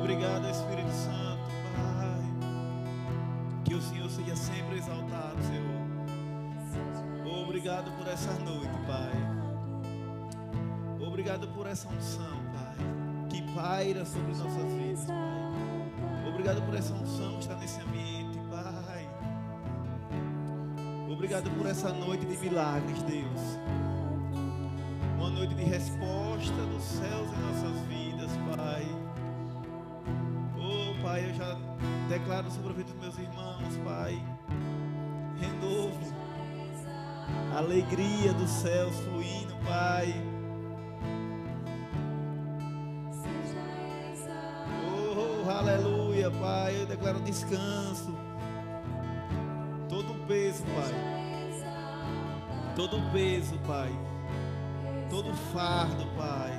Obrigado, Espírito Santo, Pai. Que o Senhor seja sempre exaltado, Senhor. Obrigado por essa noite, Pai. Obrigado por essa unção, Pai, que paira sobre nossas vidas, Pai. Obrigado por essa unção que está nesse ambiente, Pai. Obrigado por essa noite de milagres, Deus. Uma noite de resposta dos céus em nossas vidas, Pai. Oh, Pai, eu já declaro sobre a vida dos meus irmãos, Pai, renovo, alegria dos céus fluindo, Pai. Oh, aleluia, Pai, eu declaro descanso. Todo o peso, Pai. Todo o peso, Pai. Todo o fardo, Pai.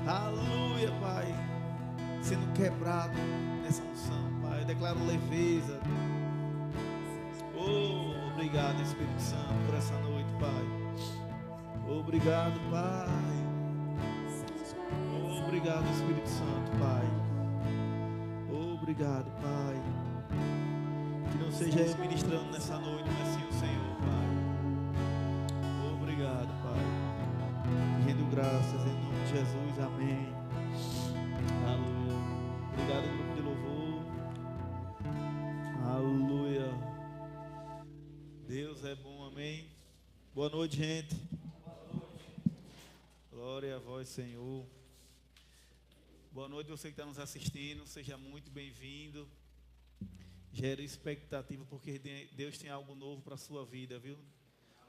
Aleluia, Pai. Sendo quebrado nessa unção, Pai. Eu declaro leveza. Oh, obrigado, Espírito Santo, por essa noite, Pai. Obrigado, Pai. Obrigado, Espírito Santo, Pai. Obrigado, Pai. Que não seja eu ministrando nessa noite, mas sim o Senhor, Pai. Obrigado, Pai. Rendo graças em nome de Jesus, amém. Aleluia. Obrigado, grupo de louvor. Aleluia. Deus é bom, amém. Boa noite, gente. Glória a vós, Senhor. Boa noite, você que está nos assistindo. Seja muito bem-vindo. Gere expectativa, porque Deus tem algo novo para a sua vida, viu?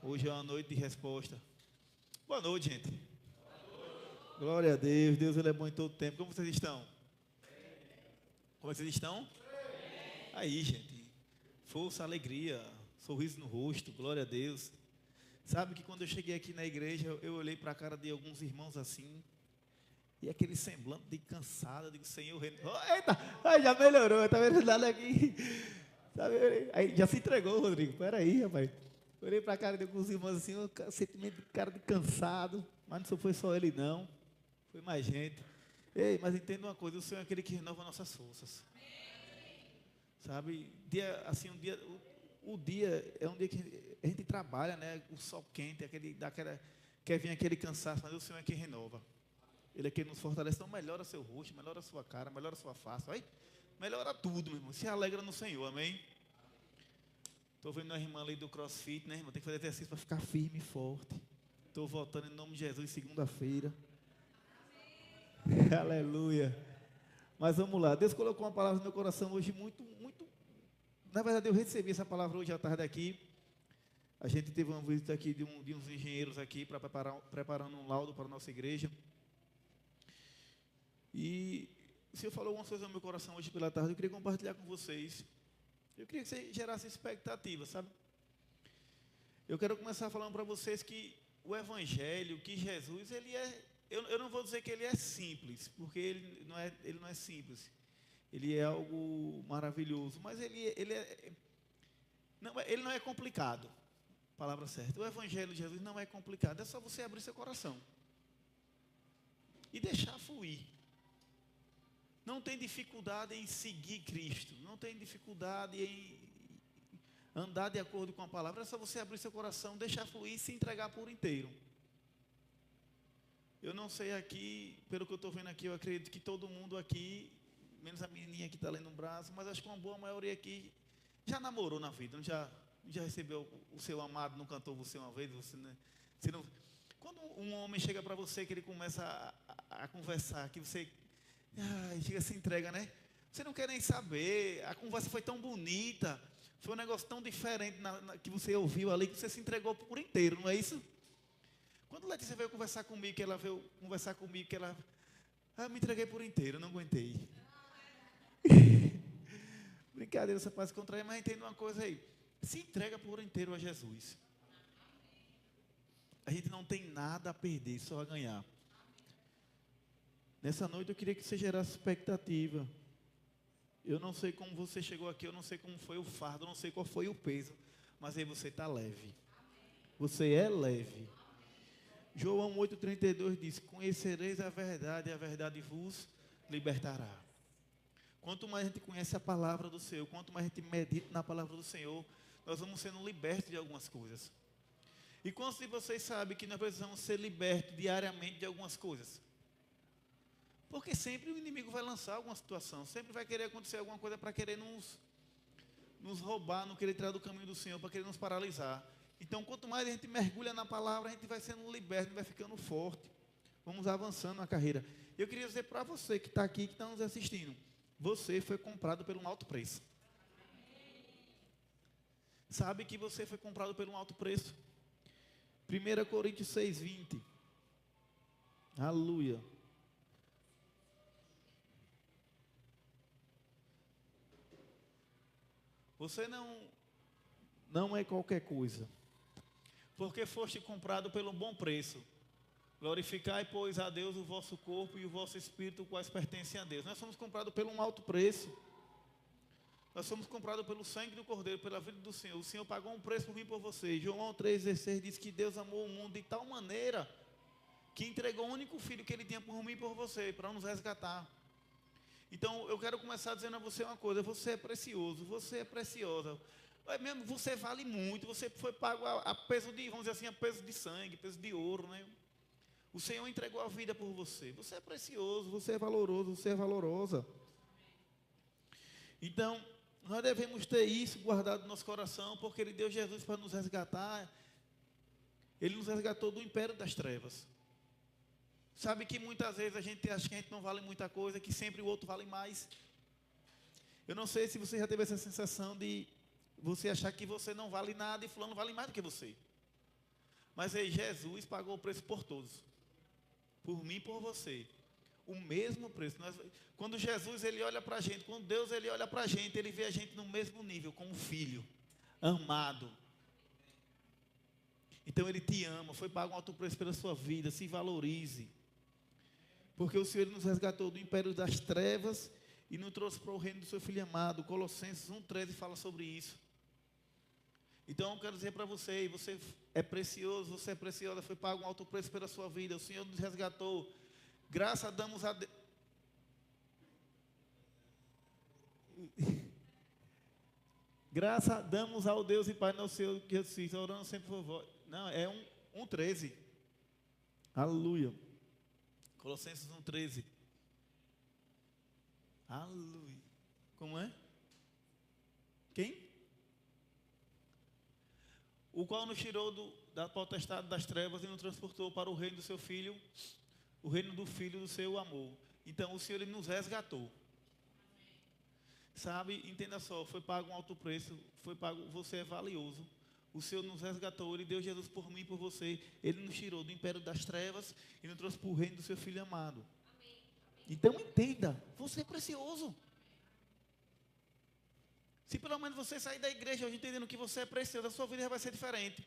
Hoje é uma noite de resposta. Boa noite, gente. Glória a Deus. Deus, Ele é bom em todo tempo. Como vocês estão? Como vocês estão? Aí, gente. Força, alegria, sorriso no rosto. Glória a Deus. Sabe que quando eu cheguei aqui na igreja, eu olhei para a cara de alguns irmãos assim, e aquele semblante de cansado, eu digo, Senhor, eita, aí já melhorou, tá vendo nada aqui. Sabe, aí já se entregou, Rodrigo. Peraí, rapaz. Olhei para a cara de alguns irmãos assim, um sentimento de cara de cansado, mas não foi só ele não, foi mais gente. Ei, mas entenda uma coisa, o Senhor é aquele que renova nossas forças. Sabe, dia, assim, o dia é um dia que a gente trabalha, né? O sol quente, quer vir aquele cansaço, mas o Senhor é quem renova. Ele é quem nos fortalece. Então melhora seu rosto, melhora a sua cara, melhora a sua face. Vai? Melhora tudo, meu irmão. Se alegra no Senhor, amém? Estou vendo a irmã ali do CrossFit, né, irmão? Tem que fazer exercício para ficar firme e forte. Estou voltando em nome de Jesus segunda-feira. Aleluia. Mas vamos lá. Deus colocou uma palavra no meu coração hoje muito. Na verdade, eu recebi essa palavra hoje à tarde aqui. A gente teve uma visita aqui de uns engenheiros aqui para preparando um laudo para a nossa igreja. E o Senhor falou algumas coisas no meu coração hoje pela tarde. Eu queria compartilhar com vocês. Eu queria que você gerasse expectativa, sabe? Eu quero começar falando para vocês que o Evangelho, que Jesus, ele é... Eu não vou dizer que ele é simples, porque ele não é simples. Ele é algo maravilhoso, mas ele não é complicado. Palavra certa. O Evangelho de Jesus não é complicado, é só você abrir seu coração e deixar fluir. Não tem dificuldade em seguir Cristo, não tem dificuldade em andar de acordo com a palavra, é só você abrir seu coração, deixar fluir e se entregar por inteiro. Eu não sei aqui, pelo que eu estou vendo aqui, eu acredito que todo mundo aqui, menos a menininha que está lendo um braço, mas acho que uma boa maioria aqui já namorou na vida, já recebeu o seu amado, não cantou você uma vez, você não... Quando um homem chega para você, que ele começa a conversar, que você... chega, se entrega, né? Você não quer nem saber, a conversa foi tão bonita, foi um negócio tão diferente que você ouviu ali, que você se entregou por inteiro, não é isso? Quando Letícia veio conversar comigo, eu me entreguei por inteiro, não aguentei. Brincadeira, você pode se contrair, mas entenda uma coisa aí, se entrega por inteiro a Jesus. A gente não tem nada a perder, só a ganhar. Nessa noite eu queria que você gerasse expectativa. Eu não sei como você chegou aqui, eu não sei como foi o fardo, eu não sei qual foi o peso, mas aí você está leve. Você é leve. João 8,32 diz: conhecereis a verdade e a verdade vos libertará. Quanto mais a gente conhece a palavra do Senhor, quanto mais a gente medita na palavra do Senhor, nós vamos sendo libertos de algumas coisas. E quantos de vocês sabem que nós precisamos ser libertos diariamente de algumas coisas? Porque sempre o inimigo vai lançar alguma situação, sempre vai querer acontecer alguma coisa para querer nos roubar, não querer tirar do caminho do Senhor, para querer nos paralisar. Então, quanto mais a gente mergulha na palavra, a gente vai sendo liberto, vai ficando forte. Vamos avançando na carreira. Eu queria dizer para você que está aqui, que está nos assistindo, você foi comprado por um alto preço. Sabe que você foi comprado por um alto preço? 1 Coríntios 6,20. Aleluia. Você não é qualquer coisa, porque foste comprado pelo bom preço. Glorificai, pois, a Deus o vosso corpo e o vosso espírito, quais pertencem a Deus. Nós somos comprados por um alto preço. Nós somos comprados pelo sangue do Cordeiro, pela vida do Senhor. O Senhor pagou um preço por mim e por você. João 3,16 diz que Deus amou o mundo de tal maneira que entregou o único filho que Ele tinha por mim e por você, para nos resgatar. Então, eu quero começar dizendo a você uma coisa: você é precioso, você é preciosa. Mesmo, você vale muito, você foi pago a peso de, vamos dizer assim, a peso de sangue, peso de ouro, né? O Senhor entregou a vida por você. Você é precioso, você é valoroso, você é valorosa. Então, nós devemos ter isso guardado no nosso coração, porque Ele deu Jesus para nos resgatar. Ele nos resgatou do império das trevas. Sabe que muitas vezes a gente acha que a gente não vale muita coisa, que sempre o outro vale mais. Eu não sei se você já teve essa sensação de você achar que você não vale nada e fulano vale mais do que você. Mas aí Jesus pagou o preço por todos. Por mim e por você. O mesmo preço. Quando Jesus ele olha para a gente, quando Deus ele olha para a gente, Ele vê a gente no mesmo nível, como filho, amado. Então Ele te ama, foi pago um alto preço pela sua vida, se valorize. Porque o Senhor nos resgatou do império das trevas e nos trouxe para o reino do seu Filho amado. Colossenses 1,13 fala sobre isso. Então eu quero dizer para você é precioso, você é preciosa, foi pago um alto preço pela sua vida. O Senhor nos resgatou. Graças damos a Deus. Graças damos ao Deus e Pai nosso Senhor Jesus, orando sempre por vós. Não, é 1,13. Aleluia. Colossenses 1,13. Aleluia. Como é? Quem? O qual nos tirou da potestade das trevas e nos transportou para o reino do seu Filho, o reino do Filho do seu amor. Então o Senhor ele nos resgatou. Sabe, entenda só, foi pago um alto preço, foi pago, você é valioso. O Senhor nos resgatou, Ele deu Jesus por mim e por você. Ele nos tirou do império das trevas e nos trouxe para o reino do seu Filho amado. Amém. Então entenda, você é precioso. Se pelo menos você sair da igreja hoje entendendo que você é precioso, a sua vida já vai ser diferente.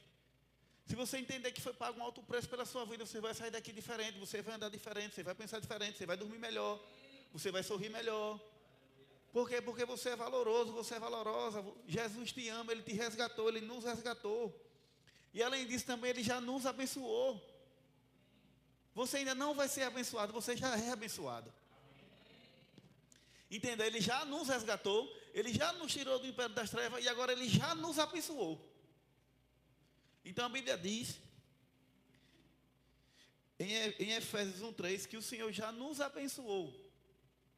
Se você entender que foi pago um alto preço pela sua vida, você vai sair daqui diferente, você vai andar diferente, você vai pensar diferente, você vai dormir melhor, você vai sorrir melhor. Por quê? Porque você é valoroso, você é valorosa. Jesus te ama, Ele te resgatou, Ele nos resgatou. E além disso também Ele já nos abençoou. Você ainda não vai ser abençoado, você já é abençoado. Entenda, Ele já nos resgatou, Ele já nos tirou do império das trevas e agora Ele já nos abençoou. Então a Bíblia diz, em Efésios 1,3, que o Senhor já nos abençoou.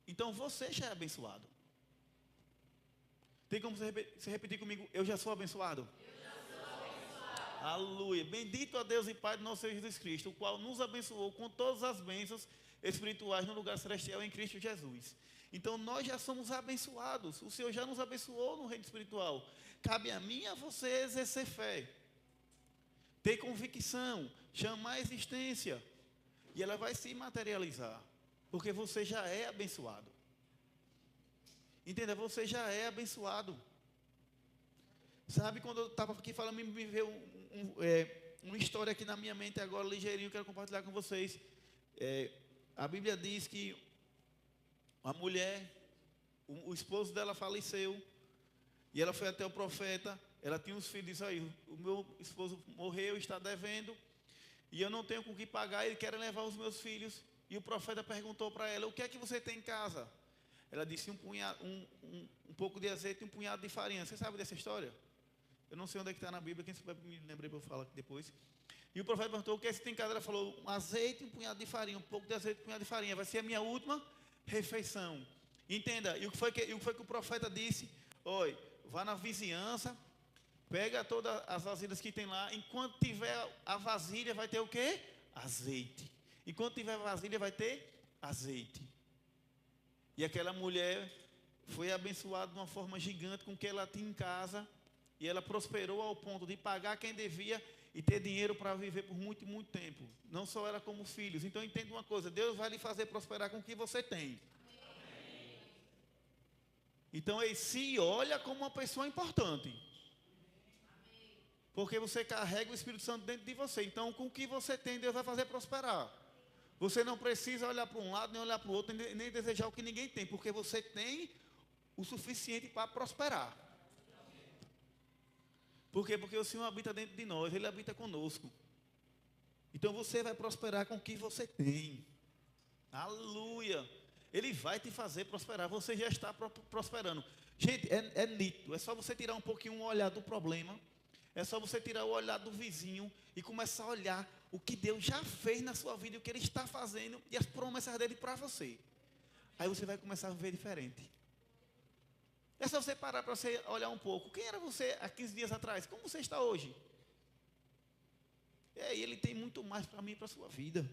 Então você já é abençoado. Tem como você repetir comigo? Eu já sou abençoado. Eu já sou abençoado. Aleluia. Bendito a Deus e Pai do nosso Senhor Jesus Cristo, o qual nos abençoou com todas as bênçãos espirituais no lugar celestial em Cristo Jesus. Então nós já somos abençoados. O Senhor já nos abençoou no reino espiritual. Cabe a mim e a você exercer fé. Ter convicção. Chamar a existência. E ela vai se materializar. Porque você já é abençoado. Entenda, você já é abençoado. Sabe, quando eu estava aqui falando, me veio uma história aqui na minha mente agora, ligeirinho, eu quero compartilhar com vocês. A Bíblia diz que a mulher, o esposo dela faleceu, e ela foi até o profeta, ela tinha uns filhos, disse, aí, o meu esposo morreu, está devendo, e eu não tenho com o que pagar, e querem levar os meus filhos. E o profeta perguntou para ela: o que é que você tem em casa? Ela disse: um pouco de azeite e um punhado de farinha. Você sabe dessa história? Eu não sei onde é que está na Bíblia, quem souber me lembrei para eu falar aqui depois. E o profeta perguntou: o que é que você tem em casa? Ela falou: um azeite e um punhado de farinha, um pouco de azeite e um punhado de farinha. Vai ser a minha última refeição. Entenda, e o que foi que o profeta disse? Oi, vá na vizinhança, pega todas as vasilhas que tem lá. Enquanto tiver a vasilha, vai ter o quê? Azeite. Enquanto tiver vasilha, vai ter azeite. E aquela mulher foi abençoada de uma forma gigante com o que ela tinha em casa. E ela prosperou ao ponto de pagar quem devia e ter dinheiro para viver por muito, muito tempo. Não só ela como os filhos. Então entenda uma coisa: Deus vai lhe fazer prosperar com o que você tem. Então ele se olha como uma pessoa importante. Porque você carrega o Espírito Santo dentro de você. Então com o que você tem, Deus vai fazer prosperar. Você não precisa olhar para um lado, nem olhar para o outro, nem desejar o que ninguém tem. Porque você tem o suficiente para prosperar. Por quê? Porque o Senhor habita dentro de nós, Ele habita conosco. Então você vai prosperar com o que você tem. Aleluia! Ele vai te fazer prosperar, você já está prosperando. Gente, é nítido, é só você tirar um pouquinho o olhar do problema, é só você tirar o olhar do vizinho e começar a olhar o que Deus já fez na sua vida, o que Ele está fazendo e as promessas dEle para você. Aí você vai começar a viver diferente. É só você parar para você olhar um pouco. Quem era você há 15 dias atrás? Como você está hoje? E Ele tem muito mais para mim e para a sua vida.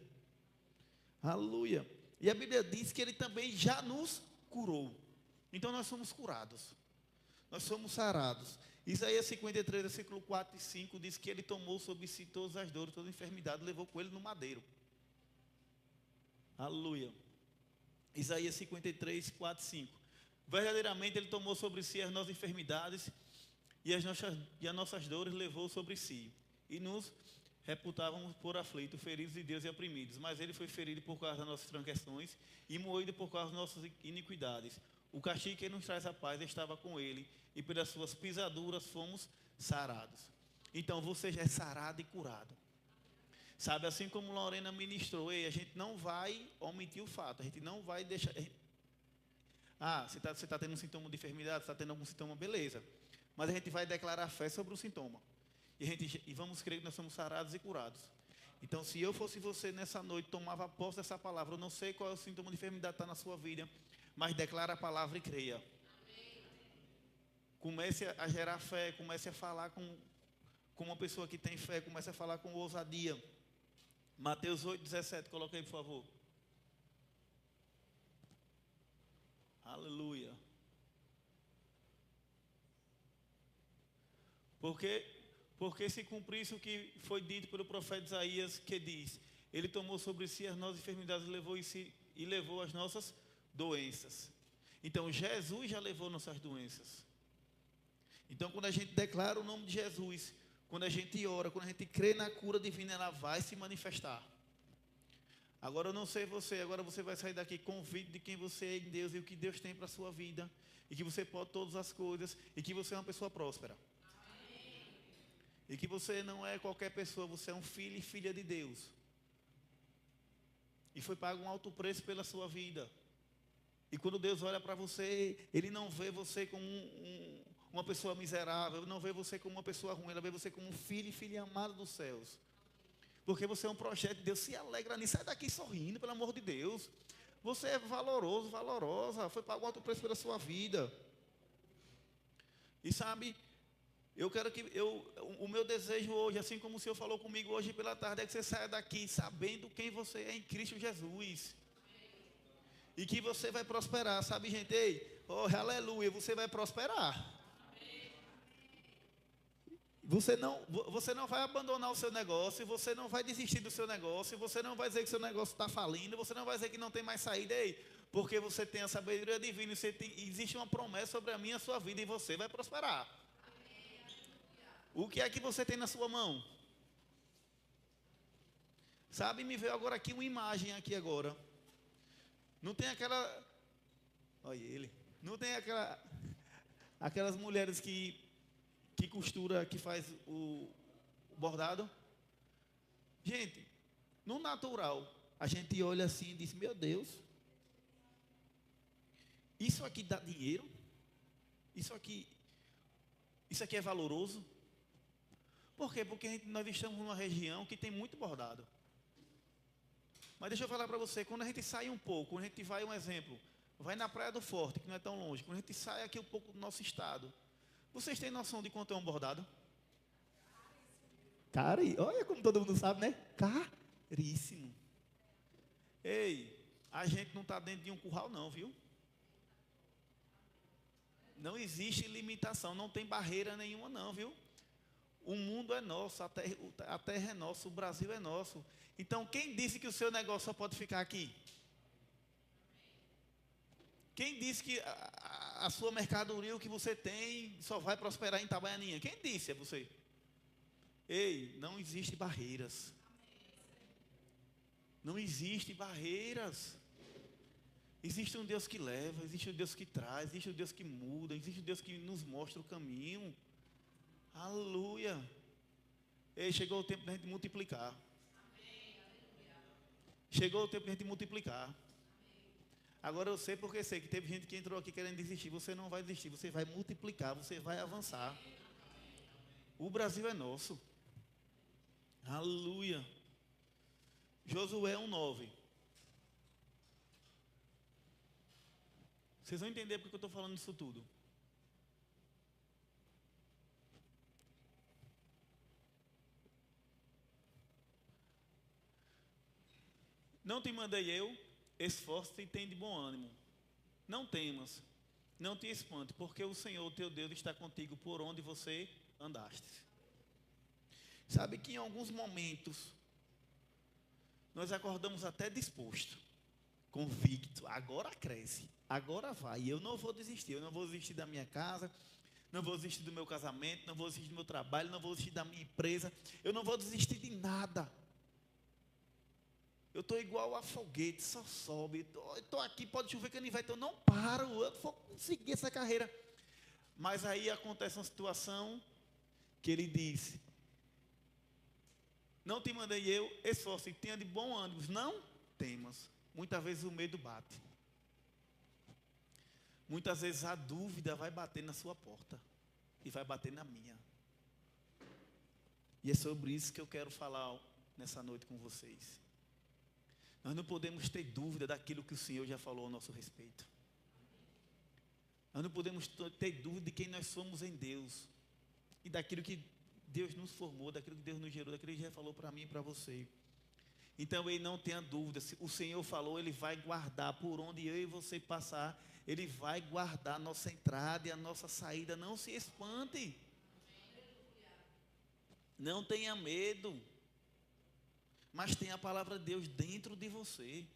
Aleluia. E a Bíblia diz que Ele também já nos curou. Então nós somos curados. Nós somos sarados. Isaías 53, versículo 4 e 5 diz que Ele tomou sobre si todas as dores, toda a enfermidade, levou com Ele no madeiro. Aleluia. Isaías 53, 4 e 5. Verdadeiramente Ele tomou sobre si as nossas enfermidades e as nossas dores levou sobre si. E nos reputávamos por aflitos, feridos de Deus e oprimidos. Mas Ele foi ferido por causa das nossas transgressões e moído por causa das nossas iniquidades. O castigo que nos traz a paz estava com Ele, e pelas suas pisaduras fomos sarados. Então você já é sarado e curado. Sabe, assim como Lorena ministrou, a gente não vai omitir o fato, a gente não vai deixar... você está tendo um sintoma de enfermidade, você está tendo algum sintoma, beleza. Mas a gente vai declarar fé sobre o sintoma. E vamos crer que nós somos sarados e curados. Então, se eu fosse você nessa noite, tomava posse dessa palavra. Eu não sei qual é o sintoma de enfermidade que está na sua vida, mas declara a palavra e creia. Comece a gerar fé, comece a falar com uma pessoa que tem fé, comece a falar com ousadia. Mateus 8,17, coloca aí, por favor. Aleluia. Porque se cumprisse o que foi dito pelo profeta Isaías, que diz: Ele tomou sobre si as nossas enfermidades e levou as nossas doenças. Então Jesus já levou nossas doenças. Então quando a gente declara o nome de Jesus, quando a gente ora, quando a gente crê na cura divina, ela vai se manifestar. Agora eu não sei você, agora você vai sair daqui convicto de quem você é em Deus e o que Deus tem para a sua vida, e que você pode todas as coisas, e que você é uma pessoa próspera. E que você não é qualquer pessoa, você é um filho e filha de Deus. E foi pago um alto preço pela sua vida. E quando Deus olha para você, Ele não vê você como uma pessoa miserável, Ele não vê você como uma pessoa ruim, Ele vê você como um filho e filha amado dos céus. Porque você é um projeto de Deus, se alegra nisso, sai daqui sorrindo, pelo amor de Deus. Você é valoroso, valorosa, foi pago um alto preço pela sua vida. E sabe... o meu desejo hoje, assim como o Senhor falou comigo hoje pela tarde, é que você saia daqui sabendo quem você é em Cristo Jesus. E que você vai prosperar, sabe, gente? Aleluia, você vai prosperar. Você não vai abandonar o seu negócio, você não vai desistir do seu negócio, você não vai dizer que seu negócio está falindo, você não vai dizer que não tem mais saída, porque você tem a sabedoria divina, existe uma promessa sobre a minha e a sua vida, e você vai prosperar. O que é que você tem na sua mão? Sabe, me veio agora aqui uma imagem aqui agora. Não tem aquela... Olha ele. Não tem aquelas mulheres que costura, que faz o bordado? Gente, no natural, a gente olha assim e diz, meu Deus, isso aqui dá dinheiro? Isso aqui é valoroso? Por quê? Porque nós estamos numa região que tem muito bordado. Mas deixa eu falar para você, quando a gente sai um pouco, quando a gente vai, um exemplo, vai na Praia do Forte, que não é tão longe, quando a gente sai aqui um pouco do nosso estado, vocês têm noção de quanto é um bordado? Olha como todo mundo sabe, né? Caríssimo. Ei, a gente não está dentro de um curral não, viu? Não existe limitação, não tem barreira nenhuma não, viu? O mundo é nosso, a terra é nossa, o Brasil é nosso. Então, quem disse que o seu negócio só pode ficar aqui? Quem disse que a sua mercadoria, o que você tem, só vai prosperar em Itabaianinha? Quem disse? É você. Ei, não existe barreiras. Não existe barreiras. Existe um Deus que leva, existe um Deus que traz, existe um Deus que muda, existe um Deus que nos mostra o caminho. Aleluia. Ei, chegou o tempo da gente multiplicar. Chegou o tempo da gente multiplicar. Agora eu sei porque sei que teve gente que entrou aqui querendo desistir. Você não vai desistir, você vai multiplicar, você vai avançar. O Brasil é nosso. Aleluia. Josué 1:9. Vocês vão entender porque eu estou falando isso tudo. Não te mandei eu, esforça-te e tem de bom ânimo. Não temas, não te espante, porque o Senhor teu Deus está contigo por onde você andaste. Sabe que em alguns momentos nós acordamos até disposto, convicto, agora cresce, agora vai, eu não vou desistir, eu não vou desistir da minha casa, não vou desistir do meu casamento, não vou desistir do meu trabalho, não vou desistir da minha empresa, eu não vou desistir de nada. Eu estou igual a foguete, só sobe, estou aqui, pode chover que nem vai, então eu não paro, eu vou conseguir essa carreira. Mas aí acontece uma situação que ele diz, não te mandei eu, esforce, tenha de bom ânimo, não temas. Muitas vezes o medo bate. Muitas vezes a dúvida vai bater na sua porta e vai bater na minha. E é sobre isso que eu quero falar nessa noite com vocês. Nós não podemos ter dúvida daquilo que o Senhor já falou ao nosso respeito. Nós não podemos ter dúvida de quem nós somos em Deus. E daquilo que Deus nos formou, daquilo que Deus nos gerou, daquilo que Ele já falou para mim e para você. Então, ele não tenha dúvida. Se o Senhor falou, Ele vai guardar por onde eu e você passar. Ele vai guardar a nossa entrada e a nossa saída. Não se espante. Não tenha medo. Mas tem a palavra de Deus dentro de você.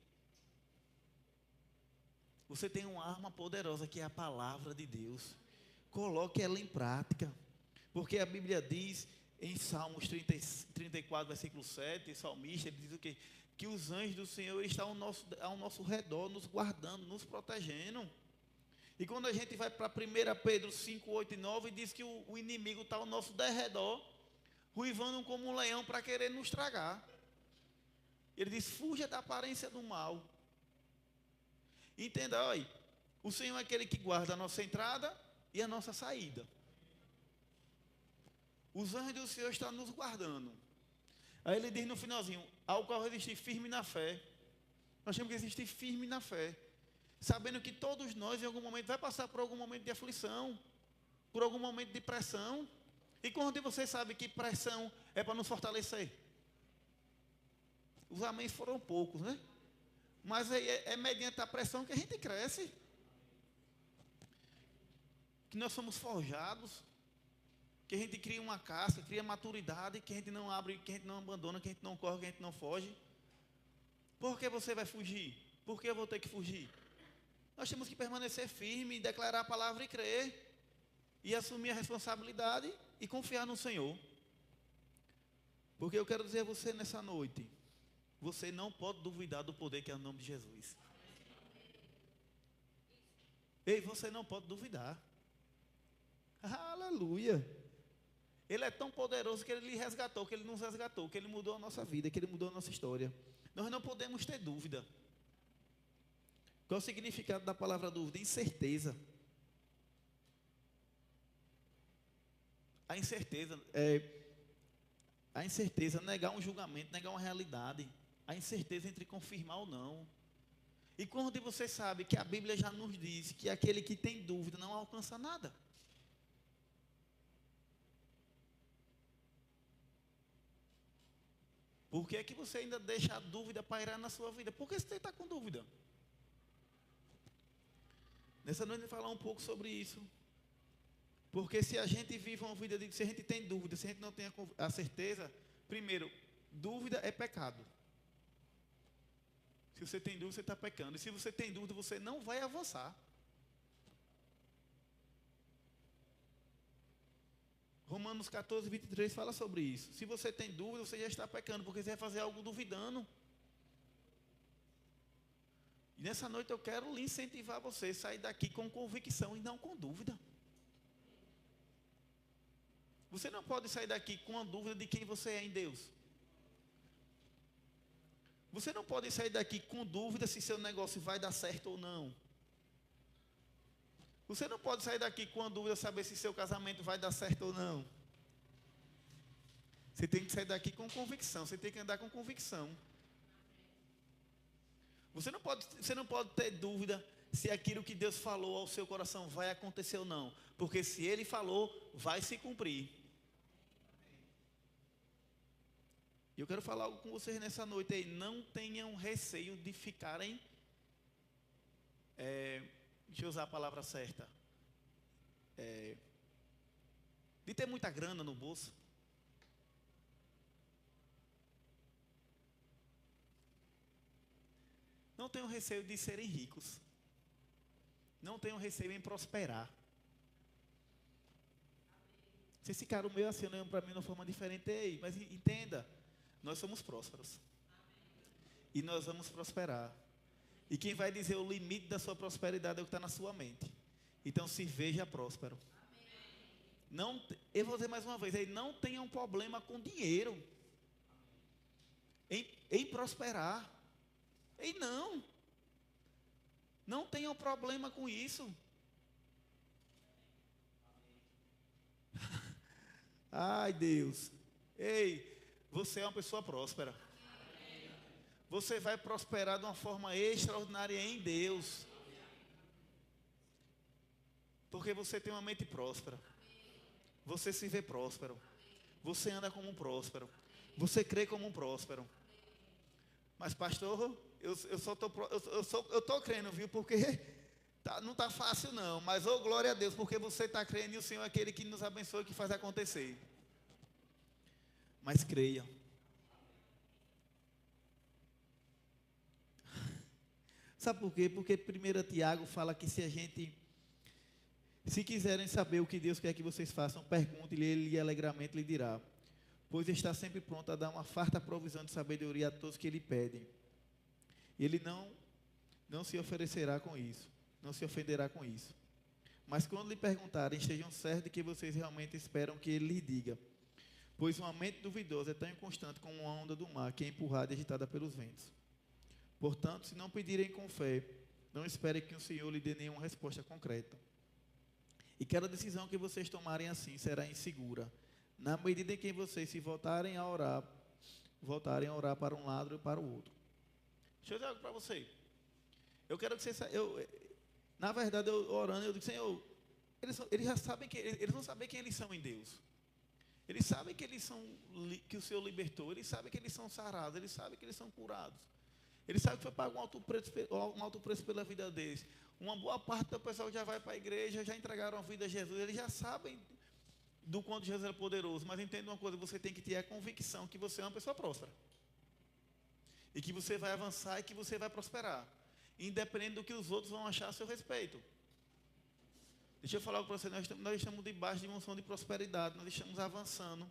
Você tem uma arma poderosa que é a palavra de Deus. Coloque ela em prática. Porque a Bíblia diz em Salmos 34, versículo 7, salmista, ele diz o quê? Que os anjos do Senhor estão ao nosso redor, nos guardando, nos protegendo. E quando a gente vai para 1 Pedro 5, 8 e 9, diz que o inimigo está ao nosso derredor, ruivando como um leão para querer nos tragar. Ele diz, fuja da aparência do mal. Entenda, olha, o Senhor é aquele que guarda a nossa entrada e a nossa saída. Os anjos do Senhor estão nos guardando. Aí ele diz no finalzinho, ao qual resistir firme na fé. Nós temos que resistir firme na fé. Sabendo que todos nós, em algum momento, vai passar por algum momento de aflição, por algum momento de pressão. E quando você sabe que pressão é para nos fortalecer? Os améns foram poucos, né? Mas é mediante a pressão que a gente cresce. Que nós somos forjados. Que a gente cria uma casca, cria maturidade, que a gente não abre, que a gente não abandona, que a gente não corre, que a gente não foge. Por que você vai fugir? Por que eu vou ter que fugir? Nós temos que permanecer firme, declarar a palavra e crer. E assumir a responsabilidade e confiar no Senhor. Porque eu quero dizer a você nessa noite, você não pode duvidar do poder que é o nome de Jesus. Ei, você não pode duvidar. Aleluia. Ele é tão poderoso que Ele lhe resgatou, que Ele nos resgatou, que Ele mudou a nossa vida, que Ele mudou a nossa história. Nós não podemos ter dúvida. Qual é o significado da palavra dúvida? Incerteza. A incerteza, negar um julgamento, negar uma realidade. A incerteza entre confirmar ou não. E quando você sabe que a Bíblia já nos diz que aquele que tem dúvida não alcança nada. Por que é que você ainda deixa a dúvida pairar na sua vida? Por que você está com dúvida? Nessa noite eu vou falar um pouco sobre isso. Porque se a gente vive uma vida se a gente tem dúvida, se a gente não tem a certeza, primeiro, dúvida é pecado. Se você tem dúvida, você está pecando. E se você tem dúvida, você não vai avançar. Romanos 14, 23 fala sobre isso. Se você tem dúvida, você já está pecando, porque você vai fazer algo duvidando. E nessa noite eu quero lhe incentivar você a sair daqui com convicção e não com dúvida. Você não pode sair daqui com a dúvida de quem você é em Deus. Você não pode sair daqui com dúvida se seu negócio vai dar certo ou não. Você não pode sair daqui com a dúvida de saber se seu casamento vai dar certo ou não. Você tem que sair daqui com convicção. Você tem que andar com convicção. Você não pode ter dúvida se aquilo que Deus falou ao seu coração vai acontecer ou não. Porque se Ele falou, vai se cumprir. E eu quero falar algo com vocês nessa noite aí. Não tenham receio de ficarem... deixa eu usar a palavra certa. De ter muita grana no bolso. Não tenham receio de serem ricos. Não tenham receio em prosperar. Se esse cara meio assim olhando para mim de uma forma diferente, ei, mas entenda, nós somos prósperos. E nós vamos prosperar. E quem vai dizer o limite da sua prosperidade é o que está na sua mente. Então se veja próspero. Não, eu vou dizer mais uma vez, não tenham problema com dinheiro. Em prosperar. Não tenham problema com isso. Ai, Deus. Ei, você é uma pessoa próspera. Você vai prosperar de uma forma extraordinária em Deus. Porque você tem uma mente próspera. Você se vê próspero. Você anda como um próspero. Você crê como um próspero. Mas pastor, eu estou crendo, viu? Porque não está fácil não. Mas glória a Deus, porque você está crendo e o Senhor é aquele que nos abençoa e que faz acontecer. Mas creia. Sabe por quê? Porque 1 Tiago fala que se quiserem saber o que Deus quer que vocês façam, pergunte-lhe, ele alegremente lhe dirá. Pois está sempre pronto a dar uma farta provisão de sabedoria a todos que lhe pedem. Ele não se oferecerá com isso, não se ofenderá com isso. Mas quando lhe perguntarem, estejam certos de que vocês realmente esperam que ele lhe diga. Pois uma mente duvidosa é tão inconstante como uma onda do mar, que é empurrada e agitada pelos ventos. Portanto, se não pedirem com fé, não esperem que o Senhor lhe dê nenhuma resposta concreta. E cada decisão que vocês tomarem assim será insegura, na medida em que vocês se voltarem a orar para um lado e para o outro. Deixa eu dizer algo para você. Eu quero que você... na verdade, eu orando, eu digo, Senhor, eles já sabem eles não sabem quem eles são em Deus. Eles sabem que que o Senhor libertou, eles sabem que eles são sarados, eles sabem que eles são curados. Eles sabem que foi pago um alto preço pela vida deles. Uma boa parte do pessoal já vai para a igreja, já entregaram a vida a Jesus, eles já sabem do quanto Jesus é poderoso. Mas entenda uma coisa, você tem que ter a convicção que você é uma pessoa próspera. E que você vai avançar e que você vai prosperar. Independente do que os outros vão achar a seu respeito. Deixa eu falar algo para você, nós estamos debaixo de uma unção de prosperidade, nós estamos avançando.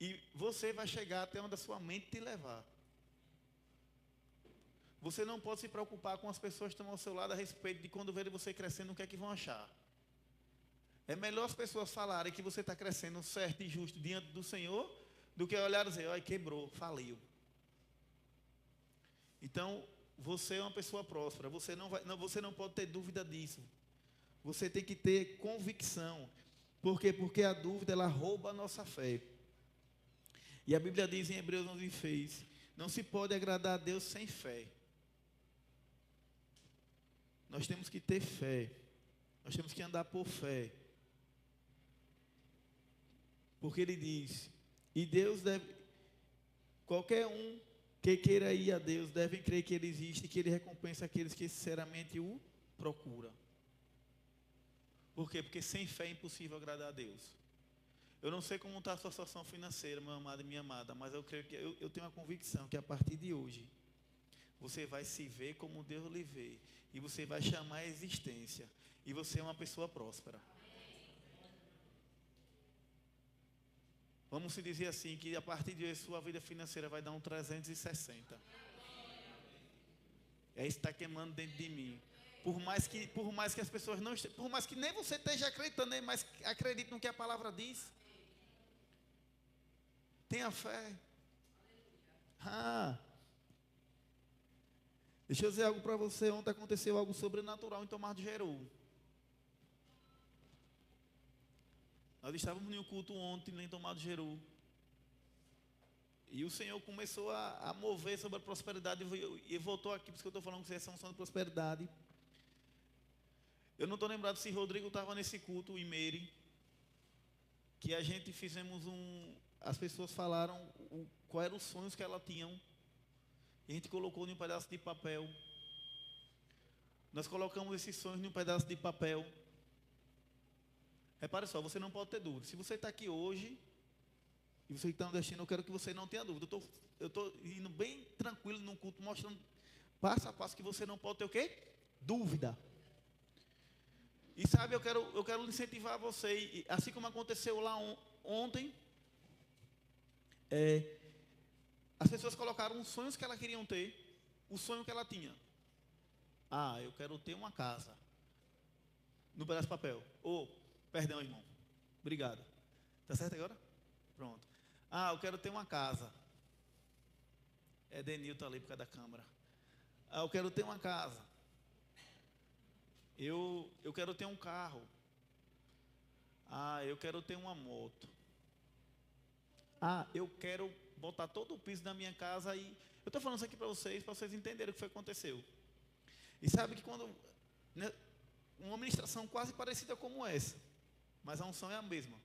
E você vai chegar até onde a sua mente te levar. Você não pode se preocupar com as pessoas que estão ao seu lado a respeito de quando verem você crescendo, o que é que vão achar. É melhor as pessoas falarem que você está crescendo certo e justo diante do Senhor, do que olhar e dizer, olha, quebrou, faliu. Então, você é uma pessoa próspera, você não pode ter dúvida disso. Você tem que ter convicção. Por quê? Porque a dúvida, ela rouba a nossa fé. E a Bíblia diz em Hebreus 11:6, não se pode agradar a Deus sem fé. Nós temos que ter fé. Nós temos que andar por fé. Porque ele diz, e Deus deve, qualquer um que queira ir a Deus, deve crer que Ele existe e que Ele recompensa aqueles que sinceramente o procuram. Por quê? Porque sem fé é impossível agradar a Deus. Eu não sei como está a sua situação financeira, meu amado e minha amada, mas eu creio que eu tenho uma convicção que a partir de hoje, você vai se ver como Deus lhe vê, e você vai chamar a existência, e você é uma pessoa próspera. Vamos se dizer assim, que a partir de hoje sua vida financeira vai dar um 360. É isso que está queimando dentro de mim. Por mais que as pessoas não estejam, por mais que nem você esteja acreditando, nem mais acredite no que a palavra diz. Tenha fé. Deixa eu dizer algo para você. Ontem aconteceu algo sobrenatural em Tomar de Jeru. Nós estávamos em um culto ontem em Tomar de Jeru. E o Senhor começou a mover sobre a prosperidade e voltou aqui, por isso que eu estou falando com vocês, essa unção de prosperidade. Eu não estou lembrado se Rodrigo estava nesse culto, e Meire, que a gente fizemos as pessoas falaram quais eram os sonhos que elas tinham, e a gente colocou em um pedaço de papel. Nós colocamos esses sonhos em um pedaço de papel. Repare só, você não pode ter dúvida. Se você está aqui hoje, e você está no destino, eu quero que você não tenha dúvida. Eu estou indo bem tranquilo num culto, mostrando passo a passo que você não pode ter o quê? Dúvida. E sabe, eu quero incentivar você, e assim como aconteceu lá ontem, as pessoas colocaram os sonhos que elas queriam ter, o sonho que ela tinha. Eu quero ter uma casa. No pedaço de papel. Perdão, irmão. Obrigado. Tá certo agora? Pronto. Eu quero ter uma casa. Denilton ali por causa da câmera. Eu quero ter uma casa. Eu quero ter um carro. Eu quero ter uma moto. Eu quero botar todo o piso da minha casa e... Eu estou falando isso aqui para vocês entenderem o que foi que aconteceu. E sabe que quando... Né, uma ministração quase parecida como essa, mas a unção é a mesma.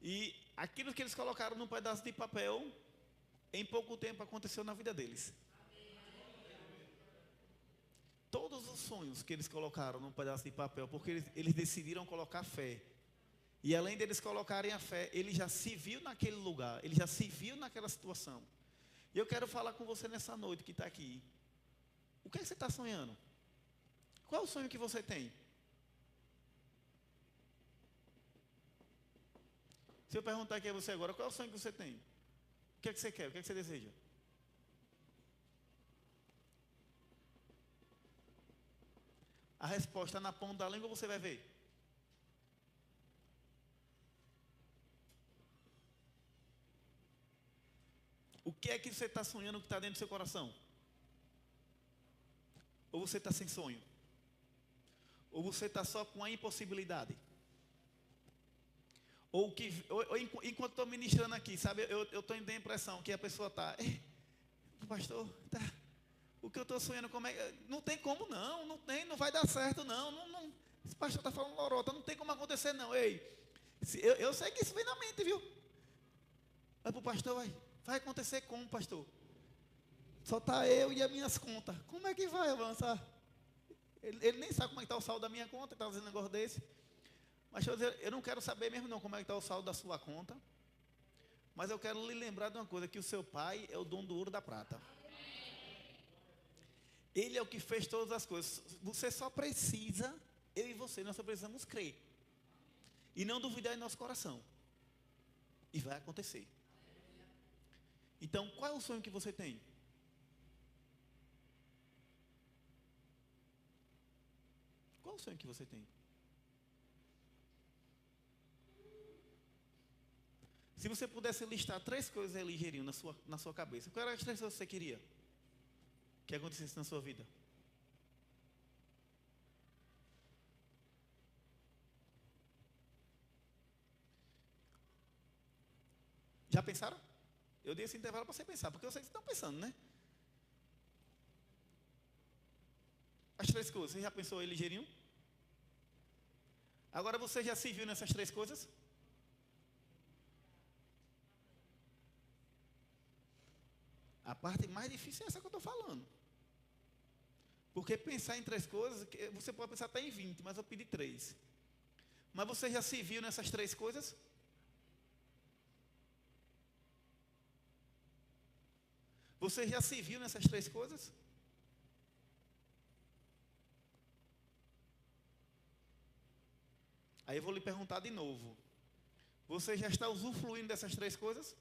E aquilo que eles colocaram num pedaço de papel, em pouco tempo aconteceu na vida deles. Todos os sonhos que eles colocaram num pedaço de papel, porque eles decidiram colocar fé. E além deles colocarem a fé, ele já se viu naquele lugar, ele já se viu naquela situação. E eu quero falar com você nessa noite que está aqui. O que é que você está sonhando? Qual é o sonho que você tem? Se eu perguntar aqui a você agora, qual é o sonho que você tem? O que é que você quer? O que é que você deseja? A resposta na ponta da língua você vai ver. O que é que você está sonhando que está dentro do seu coração? Ou você está sem sonho? Ou você está só com a impossibilidade? Enquanto estou ministrando aqui, sabe, eu estou tendo a impressão que a pessoa está, pastor, o que eu estou sonhando, como é? Não tem como não tem, não vai dar certo não, esse pastor está falando lorota, não tem como acontecer não, eu sei que isso vem na mente, viu? Mas para o pastor, vai acontecer como, pastor? Só está eu e as minhas contas, como é que vai avançar? Ele nem sabe como é que está o saldo da minha conta, está fazendo um negócio desse. Mas eu não quero saber mesmo não como é que está o saldo da sua conta. Mas eu quero lhe lembrar de uma coisa, que o seu pai é o dono do ouro e da prata. Ele é o que fez todas as coisas. Você só precisa, eu e você, nós só precisamos crer. E não duvidar em nosso coração. E vai acontecer. Então, qual é o sonho que você tem? Qual é o sonho que você tem? Se você pudesse listar 3 coisas aí ligeirinho na sua cabeça, quais eram as 3 coisas que você queria que acontecesse na sua vida? Já pensaram? Eu dei esse intervalo para você pensar, porque eu sei que vocês estão pensando, né? As 3 coisas, você já pensou aí ligeirinho? Agora você já se viu nessas 3 coisas? A parte mais difícil é essa que eu estou falando. Porque pensar em 3 coisas, você pode pensar até em 20, mas eu pedi 3. Mas você já se viu nessas 3 coisas? Você já se viu nessas 3 coisas? Aí eu vou lhe perguntar de novo. Você já está usufruindo dessas 3 coisas?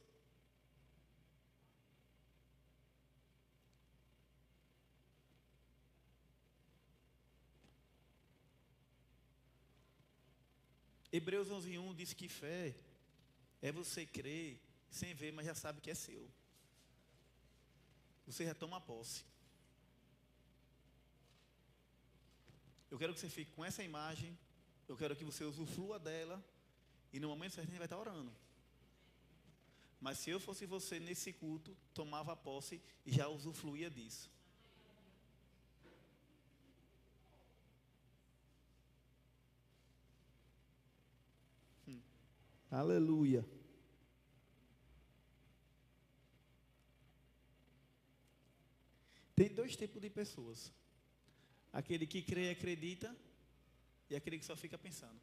Hebreus 11:1 diz que fé é você crer sem ver, mas já sabe que é seu. Você já toma posse. Eu quero que você fique com essa imagem. Eu quero que você usufrua dela. E no momento certo a gente vai estar orando. Mas se eu fosse você nesse culto, tomava posse e já usufruía disso. Aleluia. Tem 2 tipos de pessoas. Aquele que crê e acredita, e aquele que só fica pensando.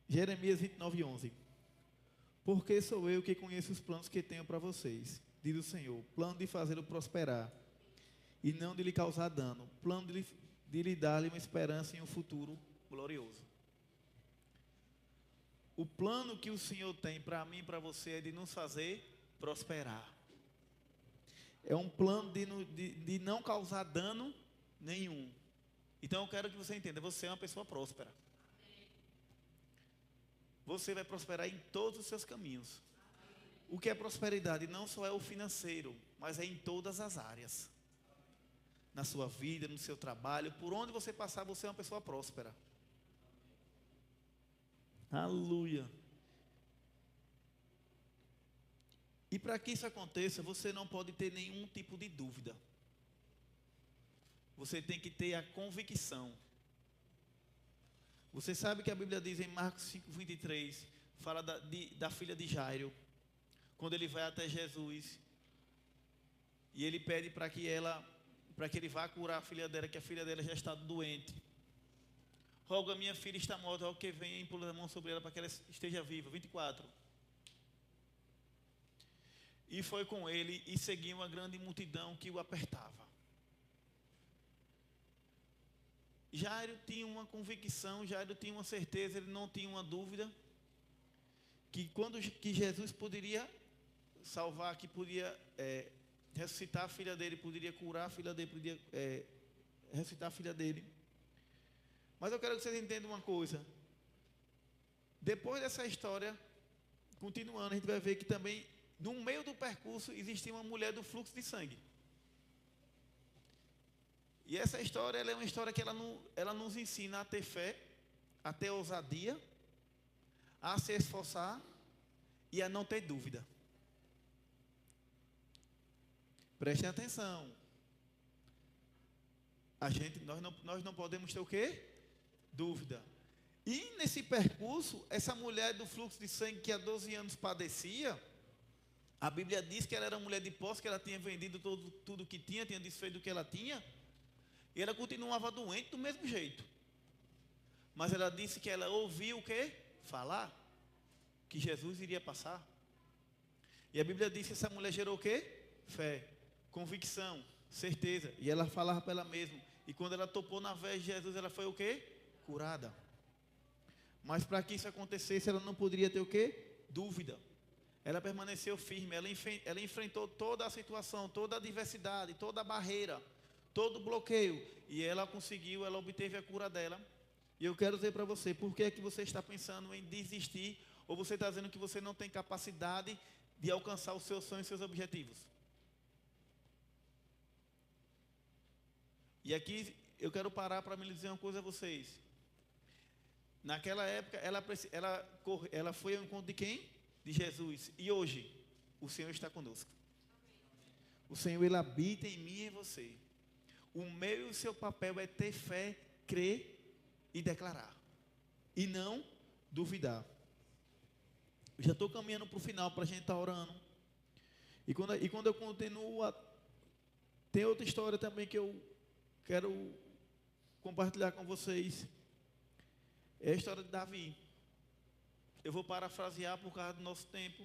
Jeremias 29:11. Porque sou eu que conheço os planos que tenho para vocês, diz o Senhor, plano de fazê-lo prosperar, e não de lhe causar dano, plano de lhe dar-lhe uma esperança em um futuro glorioso. O plano que o Senhor tem para mim e para você é de nos fazer prosperar. É um plano de não causar dano nenhum. Então eu quero que você entenda, você é uma pessoa próspera. Você vai prosperar em todos os seus caminhos. O que é prosperidade? Não só é o financeiro, mas é em todas as áreas. Na sua vida, no seu trabalho, por onde você passar, você é uma pessoa próspera. Aleluia. E para que isso aconteça, você não pode ter nenhum tipo de dúvida. Você tem que ter a convicção. Você sabe que a Bíblia diz em Marcos 5:23, fala da filha de Jairo, quando ele vai até Jesus, e ele pede para que ele vá curar a filha dela, que a filha dela já está doente. Roga, minha filha está morta, roga que venha e impor a mão sobre ela para que ela esteja viva. 24. E foi com ele e seguia uma grande multidão que o apertava. Jairo tinha uma convicção, Jairo tinha uma certeza, ele não tinha uma dúvida, que Jesus poderia salvar, que podia ressuscitar a filha dele, poderia curar a filha dele, poderia ressuscitar a filha dele. Mas eu quero que vocês entendam uma coisa. Depois dessa história, continuando, a gente vai ver que também, no meio do percurso, existia uma mulher do fluxo de sangue. E essa história, ela é uma história que ela nos ensina a ter fé, a ter ousadia, a se esforçar e a não ter dúvida. Prestem atenção. Nós não podemos ter o quê? Dúvida. E nesse percurso, essa mulher do fluxo de sangue que há 12 anos padecia, a Bíblia diz que ela era mulher de posse, que ela tinha vendido tudo que tinha desfeito do que ela tinha, e ela continuava doente do mesmo jeito. Mas ela disse que ela ouviu o quê? Falar que Jesus iria passar. E a Bíblia diz que essa mulher gerou o quê? Fé, convicção, certeza. E ela falava para ela mesma. E quando ela topou na vez de Jesus, ela foi o quê? Curada. Mas para que isso acontecesse, ela não poderia ter o quê? Dúvida. Ela permaneceu firme, ela enfrentou toda a situação, toda a adversidade, toda a barreira, todo o bloqueio. E ela obteve a cura dela. E eu quero dizer para você, por que é que você está pensando em desistir, ou você está dizendo que você não tem capacidade de alcançar os seus sonhos e seus objetivos? E aqui eu quero parar para me dizer uma coisa a vocês. Naquela época, ela foi ao encontro de quem? De Jesus. E hoje, o Senhor está conosco. O Senhor, Ele habita em mim e em você. O meu e o seu papel é ter fé, crer e declarar. E não duvidar. Eu já estou caminhando para o final, para a gente estar orando. E quando eu continuo, tem outra história também que eu quero compartilhar com vocês. É a história de Davi. Eu vou parafrasear por causa do nosso tempo.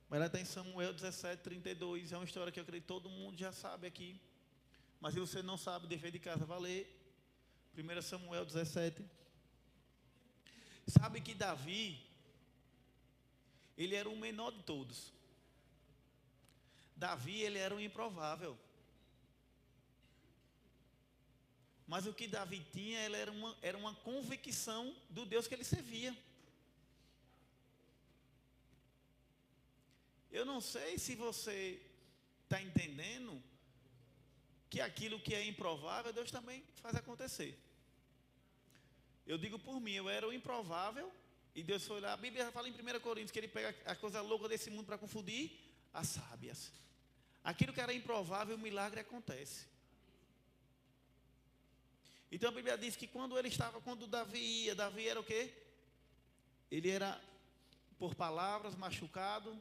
Mas ela está em Samuel 17:32. É uma história que eu acredito que todo mundo já sabe aqui. Mas se você não sabe, dever de casa, vai ler. 1 Samuel 17. Sabe que Davi, ele era o menor de todos. Davi, ele era um improvável. Mas o que Davi tinha, era uma convicção do Deus que ele servia. Eu não sei se você está entendendo que aquilo que é improvável, Deus também faz acontecer. Eu digo por mim, eu era o improvável, e Deus foi lá. A Bíblia fala em 1 Coríntios que Ele pega a coisa louca desse mundo para confundir as sábias. Aquilo que era improvável, o milagre acontece. Então a Bíblia diz que quando Davi ia, Davi era o quê? Ele era, por palavras, machucado.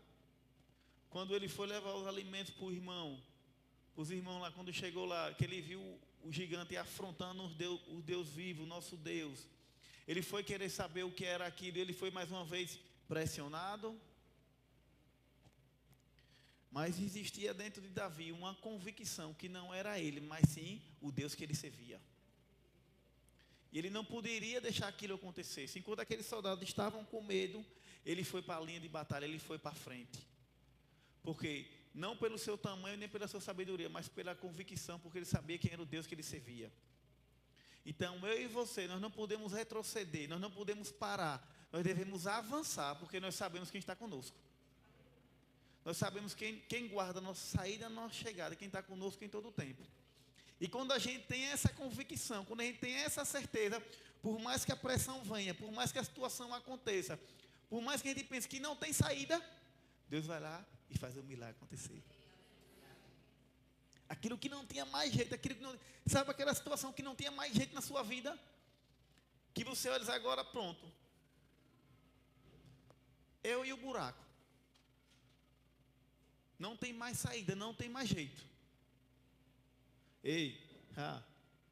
Quando ele foi levar os alimentos para os irmãos lá, quando chegou lá, que ele viu o gigante afrontando o Deus vivo, o nosso Deus. Ele foi querer saber o que era aquilo, ele foi mais uma vez pressionado. Mas existia dentro de Davi uma convicção que não era ele, mas sim o Deus que ele servia. E ele não poderia deixar aquilo acontecer. Enquanto aqueles soldados estavam com medo, ele foi para a linha de batalha, ele foi para frente. Porque não pelo seu tamanho nem pela sua sabedoria, mas pela convicção, porque ele sabia quem era o Deus que ele servia. Então eu e você, nós não podemos retroceder, nós não podemos parar, nós devemos avançar, porque nós sabemos quem está conosco. Nós sabemos quem guarda a nossa saída e a nossa chegada, quem está conosco em todo o tempo. E quando a gente tem essa convicção, quando a gente tem essa certeza, por mais que a pressão venha, por mais que a situação aconteça, por mais que a gente pense que não tem saída, Deus vai lá e faz o milagre acontecer. Aquilo que não tinha mais jeito, sabe aquela situação que não tinha mais jeito na sua vida? Que você olha agora, pronto. Eu e o buraco. Não tem mais saída, não tem mais jeito.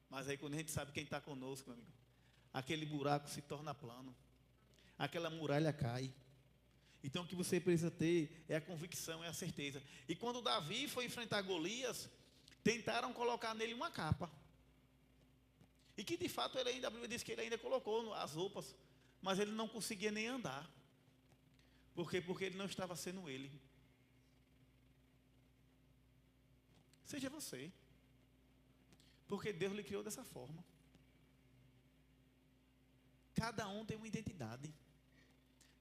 Mas aí quando a gente sabe quem está conosco, meu amigo, aquele buraco se torna plano. Aquela muralha cai. Então o que você precisa ter é a convicção, é a certeza. E quando Davi foi enfrentar Golias, tentaram colocar nele uma capa. E que de fato a Bíblia diz que ele ainda colocou as roupas, mas ele não conseguia nem andar. Por quê? Porque ele não estava sendo ele. Seja você. Porque Deus lhe criou dessa forma. Cada um tem uma identidade.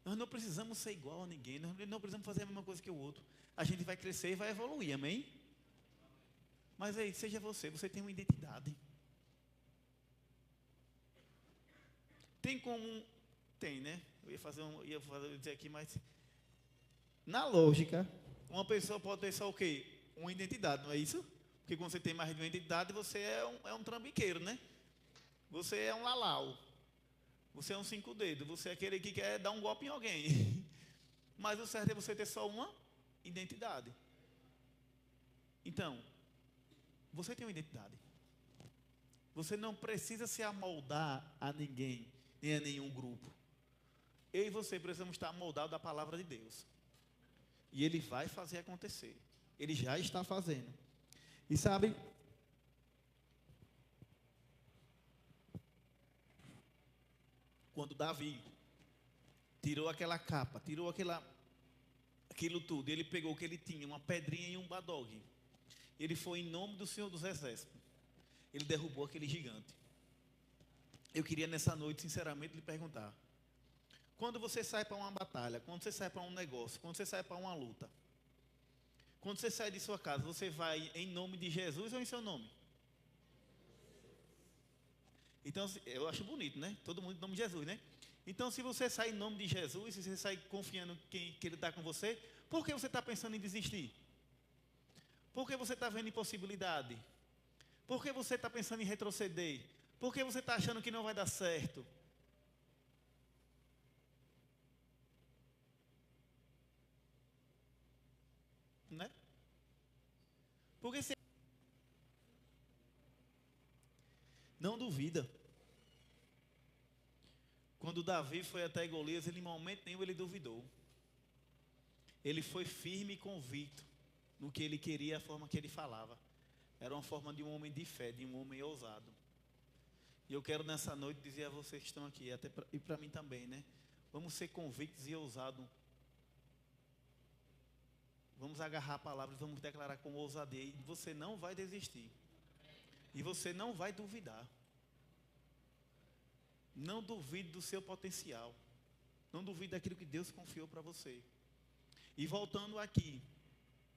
Nós não precisamos ser igual a ninguém. Nós não precisamos fazer a mesma coisa que o outro. A gente vai crescer e vai evoluir, amém? Mas aí, seja você. Você tem uma identidade. Tem como... Tem, né? Eu ia dizer aqui, mas... Na lógica, uma pessoa pode ter só o quê? Uma identidade, não é isso? Porque quando você tem mais de uma identidade, você é um trambiqueiro, né? Você é um lalau. Você é um 5 dedos. Você é aquele que quer dar um golpe em alguém. Mas o certo é você ter só uma identidade. Então, você tem uma identidade. Você não precisa se amoldar a ninguém, nem a nenhum grupo. Eu e você precisamos estar amoldados da palavra de Deus. E Ele vai fazer acontecer. Ele já está fazendo. E sabe, quando Davi tirou aquela capa, tirou aquilo tudo, ele pegou o que ele tinha, uma pedrinha e um badogue. Ele foi em nome do Senhor dos Exércitos. Ele derrubou aquele gigante. eu queria nessa noite, sinceramente, lhe perguntar. Quando você sai para uma batalha, quando você sai para um negócio, quando você sai para uma luta, quando você sai de sua casa, você vai em nome de Jesus ou em seu nome? Então, eu acho bonito, né? Todo mundo em nome de Jesus, né? Então, se você sai em nome de Jesus, se você sai confiando que Ele está com você, por que você está pensando em desistir? Por que você está vendo impossibilidade? Por que você está pensando em retroceder? Por que você está achando que não vai dar certo? Né? Porque você não duvida. Quando Davi foi até Golias, ele em momento nenhum ele duvidou. Ele foi firme e convicto no que ele queria, a forma que ele falava. Era uma forma de um homem de fé, de um homem ousado. E eu quero nessa noite dizer a vocês que estão aqui, e para mim também, né? Vamos ser convictos e ousados. Vamos agarrar a palavra, vamos declarar com ousadia. E você não vai desistir. E você não vai duvidar. Não duvide do seu potencial. Não duvide daquilo que Deus confiou para você. E voltando aqui,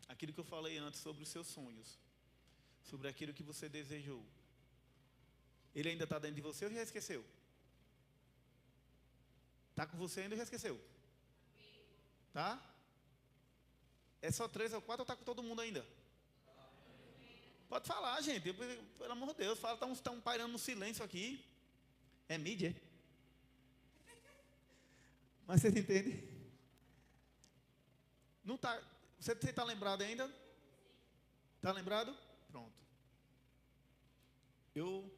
aquilo que eu falei antes sobre os seus sonhos, sobre aquilo que você desejou. Ele ainda está dentro de você ou já esqueceu? Está com você ainda ou já esqueceu? Tá? É só 3 ou 4 ou está com todo mundo ainda? Pode falar, gente. Pelo amor de Deus, fala, estão pairando no silêncio aqui. É mídia? Mas vocês entendem? Não tá, você está lembrado ainda? Está lembrado? Pronto. Eu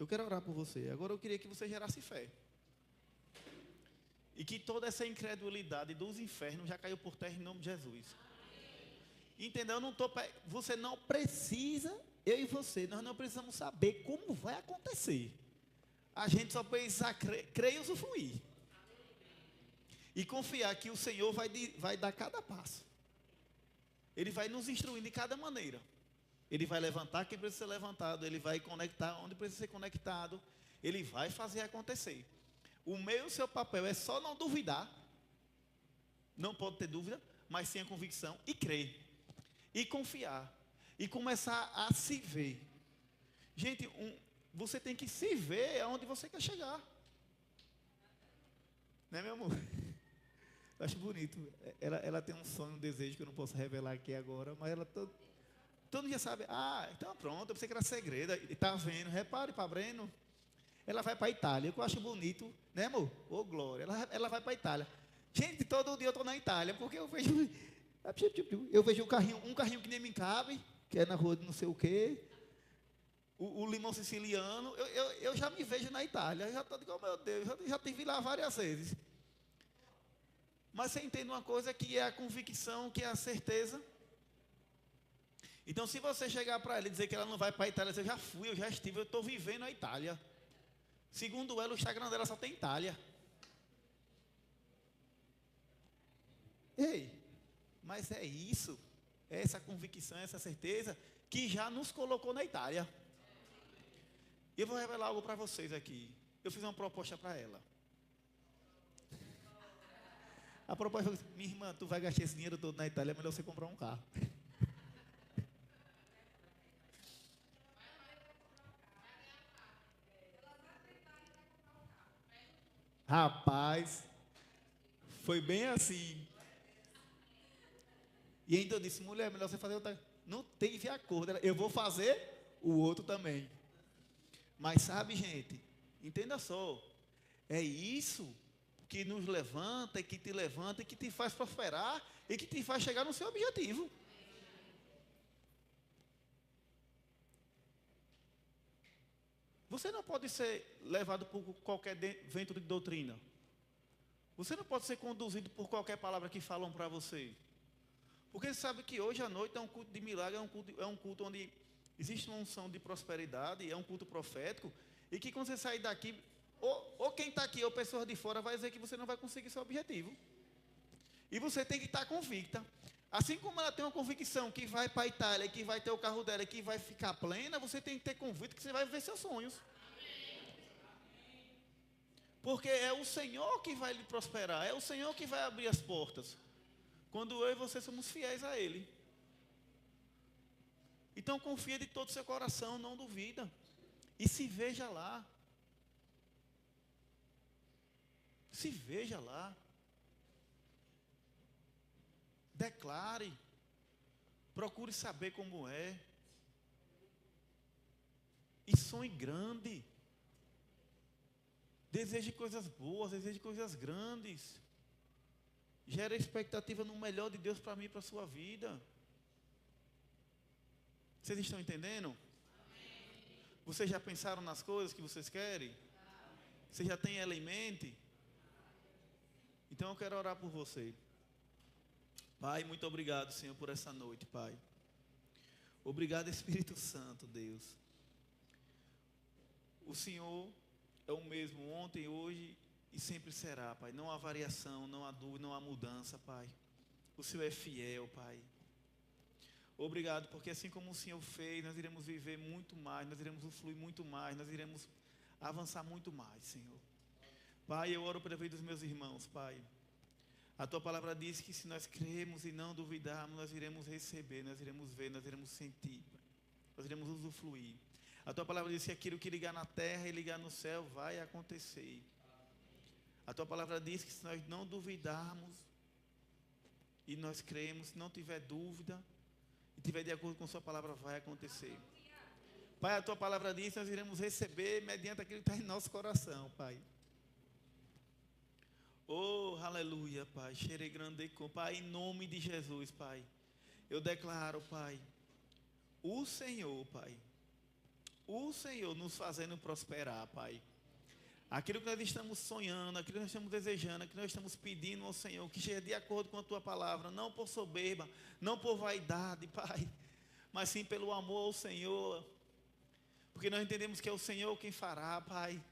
quero orar por você. Agora eu queria que você gerasse fé. E que toda essa incredulidade dos infernos já caiu por terra em nome de Jesus. Entendeu? Você não precisa, eu e você, nós não precisamos saber como vai acontecer. A gente só precisa crer e usufruir. E confiar que o Senhor vai dar cada passo. Ele vai nos instruir de cada maneira. Ele vai levantar quem precisa ser levantado. Ele vai conectar onde precisa ser conectado. Ele vai fazer acontecer. O meu e o seu papel é só não duvidar. Não pode ter dúvida, mas sim a convicção e crer. E confiar. E começar a se ver. Gente, você tem que se ver aonde você quer chegar. Né, meu amor? Eu acho bonito. Ela tem um sonho, um desejo que eu não posso revelar aqui agora, mas ela todo mundo já sabe. Ah, então pronto, eu pensei que era segredo. Está vendo? Repare para Breno. Ela vai para a Itália, o que eu acho bonito, né, amor? Ô, glória. Ela vai para a Itália. Gente, todo dia eu estou na Itália, porque eu vejo um carrinho que nem me cabe, que é na rua de não sei o quê. O limão siciliano, eu já me vejo na Itália. Eu já estou dizendo, oh, meu Deus, já tive lá várias vezes. Mas você entende uma coisa que é a convicção, que é a certeza. Então, se você chegar para ela e dizer que ela não vai para a Itália, eu já fui, eu já estive, eu estou vivendo a Itália. Segundo ela, o Instagram dela só tem Itália. Ei, mas é isso, é essa convicção, essa certeza que já nos colocou na Itália. E eu vou revelar algo para vocês aqui. Eu fiz uma proposta para ela. A proposta foi: minha irmã, tu vai gastar esse dinheiro todo na Itália, é melhor você comprar um carro. Rapaz, foi bem assim. E ainda eu disse: mulher, é melhor você fazer outra. Não teve acordo. Eu vou fazer o outro também. Mas sabe, gente, entenda só. É isso que nos levanta, e que te faz prosperar e que te faz chegar no seu objetivo. Você não pode ser levado por qualquer vento de doutrina. Você não pode ser conduzido por qualquer palavra que falam para você. Porque você sabe que hoje à noite é um culto de milagre, é um culto onde existe uma unção de prosperidade, é um culto profético, e que quando você sair daqui, ou quem está aqui, ou pessoas de fora, vai dizer que você não vai conseguir seu objetivo. E você tem que estar convicta. Assim como ela tem uma convicção que vai para a Itália, que vai ter o carro dela, que vai ficar plena, você tem que ter convicto que você vai viver seus sonhos. Porque é o Senhor que vai lhe prosperar, é o Senhor que vai abrir as portas. Quando eu e você somos fiéis a Ele. Então confia de todo o seu coração, não duvida. E se veja lá. Se veja lá. Declare. Procure saber como é. E sonhe grande. Deseje coisas boas, deseje coisas grandes. Gere expectativa no melhor de Deus para mim e para a sua vida. Vocês estão entendendo? Amém. Vocês já pensaram nas coisas que vocês querem? Vocês já têm ela em mente? Então eu quero orar por você. Pai, muito obrigado, Senhor, por essa noite, Pai. Obrigado, Espírito Santo, Deus. O Senhor é o mesmo ontem, hoje e sempre será, Pai. Não há variação, não há dúvida, não há mudança, Pai. O Senhor é fiel, Pai. Obrigado, porque assim como o Senhor fez, nós iremos viver muito mais, nós iremos fluir muito mais, nós iremos avançar muito mais, Senhor. Pai, eu oro pela vida dos meus irmãos, Pai. A Tua palavra diz que se nós cremos e não duvidarmos, nós iremos receber, nós iremos ver, nós iremos sentir, Pai. Nós iremos usufruir. A Tua palavra diz que aquilo que ligar na terra e ligar no céu vai acontecer. A Tua palavra diz que se nós não duvidarmos e nós cremos, se não tiver dúvida e tiver de acordo com Sua palavra, vai acontecer. Pai, a Tua palavra diz que nós iremos receber mediante aquilo que está em nosso coração, Pai. Oh, aleluia, Pai. Xerei grande com Pai, em nome de Jesus, Pai. Eu declaro, Pai, o Senhor, Pai. O Senhor nos fazendo prosperar, Pai. Aquilo que nós estamos sonhando, aquilo que nós estamos desejando, aquilo que nós estamos pedindo ao Senhor, que seja de acordo com a Tua palavra, não por soberba, não por vaidade, Pai, mas sim pelo amor ao Senhor, porque nós entendemos que é o Senhor quem fará, Pai.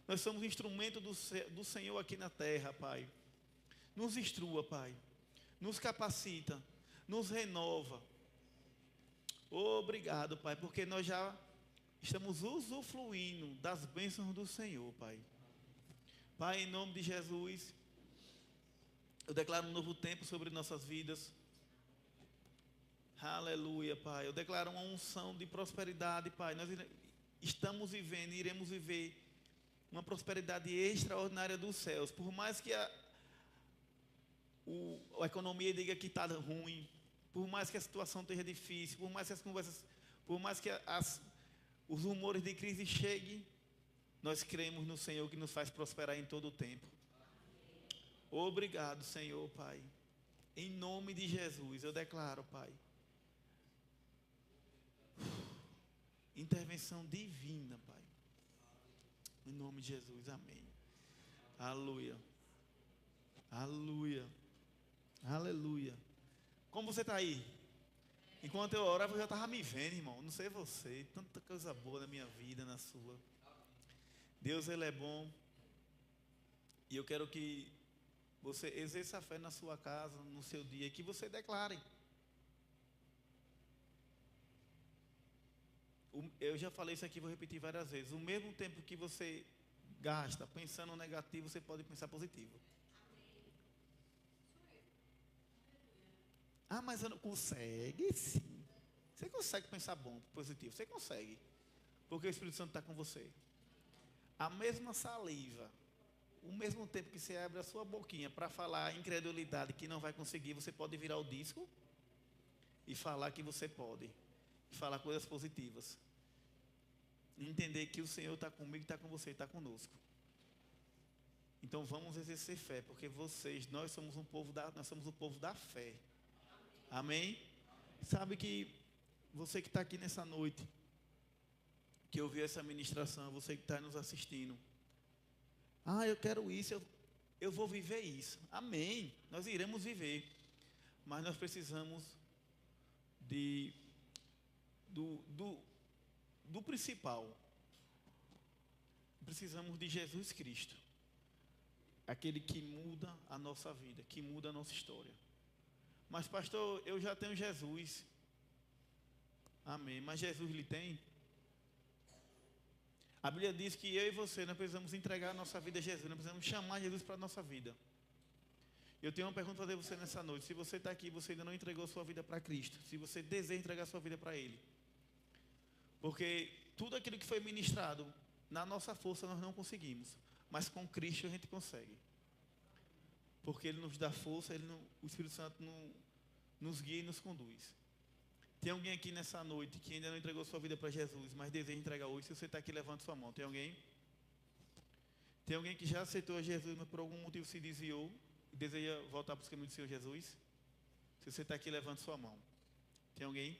Nós somos instrumento do Senhor aqui na terra, Pai. Nos instrua, Pai. Nos capacita, nos renova. Obrigado, Pai, porque nós já estamos usufruindo das bênçãos do Senhor, Pai. Pai, em nome de Jesus, eu declaro um novo tempo sobre nossas vidas. Aleluia, Pai. Eu declaro uma unção de prosperidade, Pai. Nós estamos vivendo, iremos viver uma prosperidade extraordinária dos céus. Por mais que a economia diga que está ruim, por mais que a situação esteja difícil, por mais que as conversas, por mais que os rumores de crise cheguem, nós cremos no Senhor que nos faz prosperar em todo o tempo. Obrigado, Senhor, Pai. Em nome de Jesus, eu declaro, Pai, intervenção divina, Pai. Em nome de Jesus, amém. Aleluia. Aleluia. Aleluia. Como você está aí? Enquanto eu orava, eu já estava me vendo, irmão. Não sei você, tanta coisa boa na minha vida, na sua. Deus, Ele é bom. E eu quero que você exerça a fé na sua casa, no seu dia, que você declare. Eu já falei isso aqui, vou repetir várias vezes. O mesmo tempo que você gasta pensando negativo, você pode pensar positivo. Ah, mas eu não consegue, sim. Você consegue pensar bom, positivo. Você consegue. Porque o Espírito Santo está com você. A mesma saliva, o mesmo tempo que você abre a sua boquinha para falar a incredulidade que não vai conseguir, você pode virar o disco e falar que você pode. E falar coisas positivas. E entender que o Senhor está comigo, está com você, está conosco. Então vamos exercer fé, porque nós somos o povo da fé. Amém? Sabe que você que está aqui nessa noite, que ouviu essa ministração, você que está nos assistindo, eu quero isso, eu vou viver isso. Amém? Nós iremos viver, mas nós precisamos do principal. Precisamos de Jesus Cristo, aquele que muda a nossa vida, que muda a nossa história. Mas pastor, eu já tenho Jesus. Amém, mas Jesus lhe tem? A Bíblia diz que eu e você, nós precisamos entregar a nossa vida a Jesus, nós precisamos chamar Jesus para a nossa vida. Eu tenho uma pergunta para fazer você nessa noite. Se você está aqui e você ainda não entregou sua vida para Cristo, se você deseja entregar sua vida para Ele, porque tudo aquilo que foi ministrado, na nossa força nós não conseguimos, mas com Cristo a gente consegue. Porque Ele nos dá força, o Espírito Santo nos guia e nos conduz. Tem alguém aqui nessa noite que ainda não entregou sua vida para Jesus, mas deseja entregar hoje? Se você está aqui, levante sua mão. Tem alguém? Tem alguém que já aceitou Jesus, mas por algum motivo se desviou e deseja voltar para os caminhos do Senhor Jesus? Se você está aqui, levante sua mão. Tem alguém?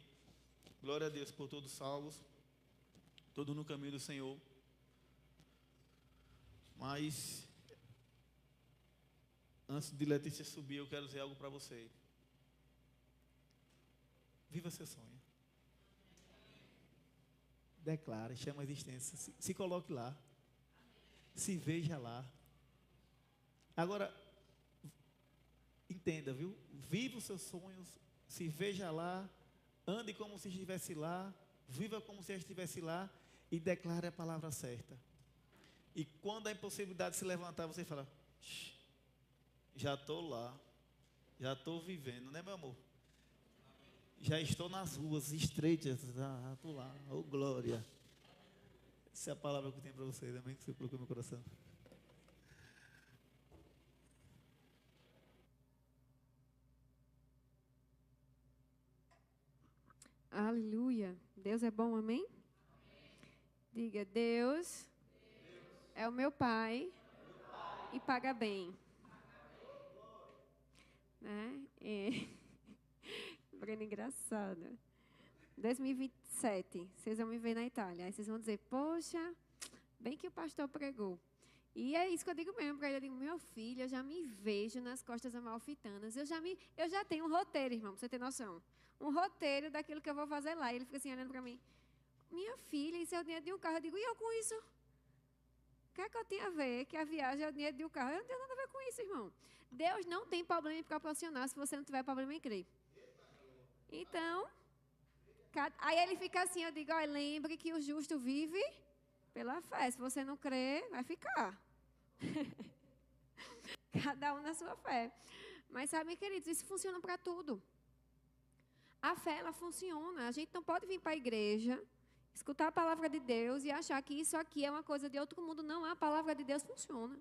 Glória a Deus por todos salvos, todos no caminho do Senhor. Mas, antes de Letícia subir, eu quero dizer algo para você. Viva seu sonho. Declare, chama a existência. Se coloque lá. Se veja lá. Agora, entenda, viu? Viva os seus sonhos. Se veja lá. Ande como se estivesse lá. Viva como se estivesse lá. E declare a palavra certa. E quando a impossibilidade se levantar, você fala: já estou lá. Já estou vivendo, né, meu amor? Já estou nas ruas estreitas. Estou lá. Oh, glória. Essa é a palavra que eu tenho para vocês. Amém? Que você colocou no meu coração. Aleluia. Deus é bom, amém? Diga, Deus é o meu Pai e paga bem. Né? Breno, engraçado. 2027, vocês vão me ver na Itália. Aí vocês vão dizer, poxa, bem que o pastor pregou. E é isso que eu digo mesmo, porque eu digo, meu filho, eu já me vejo nas costas amalfitanas. Eu já tenho um roteiro, irmão, pra você ter noção. Um roteiro daquilo que eu vou fazer lá. E ele fica assim, olhando para mim. Minha filha, isso é o dinheiro de um carro. Eu digo, e eu com isso? O que é que eu tenho a ver que a viagem é o dinheiro de um carro? Eu não tenho nada a ver com isso, irmão. Deus não tem problema em proporcionar se você não tiver problema em crer. Então, aí ele fica assim, eu digo, olha, lembre que o justo vive pela fé. Se você não crer, vai ficar. Cada um na sua fé. Mas sabe, queridos, isso funciona para tudo. A fé, ela funciona. A gente não pode vir para a igreja, escutar a palavra de Deus e achar que isso aqui é uma coisa de outro mundo. Não, a palavra de Deus funciona.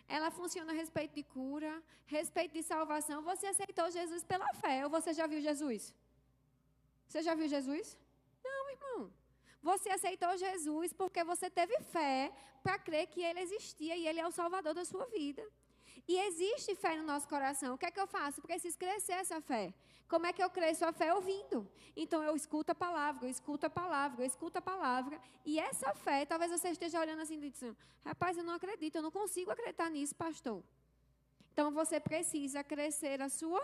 Ela funciona a respeito de cura, respeito de salvação. Você aceitou Jesus pela fé, ou você já viu Jesus? Você já viu Jesus? Não, irmão. Você aceitou Jesus porque você teve fé para crer que Ele existia e Ele é o Salvador da sua vida. E existe fé no nosso coração. O que é que eu faço? Preciso crescer essa fé. Como é que eu cresço a fé? Ouvindo. Então, eu escuto a palavra, eu escuto a palavra, eu escuto a palavra. E essa fé, talvez você esteja olhando assim e dizendo, rapaz, eu não acredito, eu não consigo acreditar nisso, pastor. Então, você precisa crescer a sua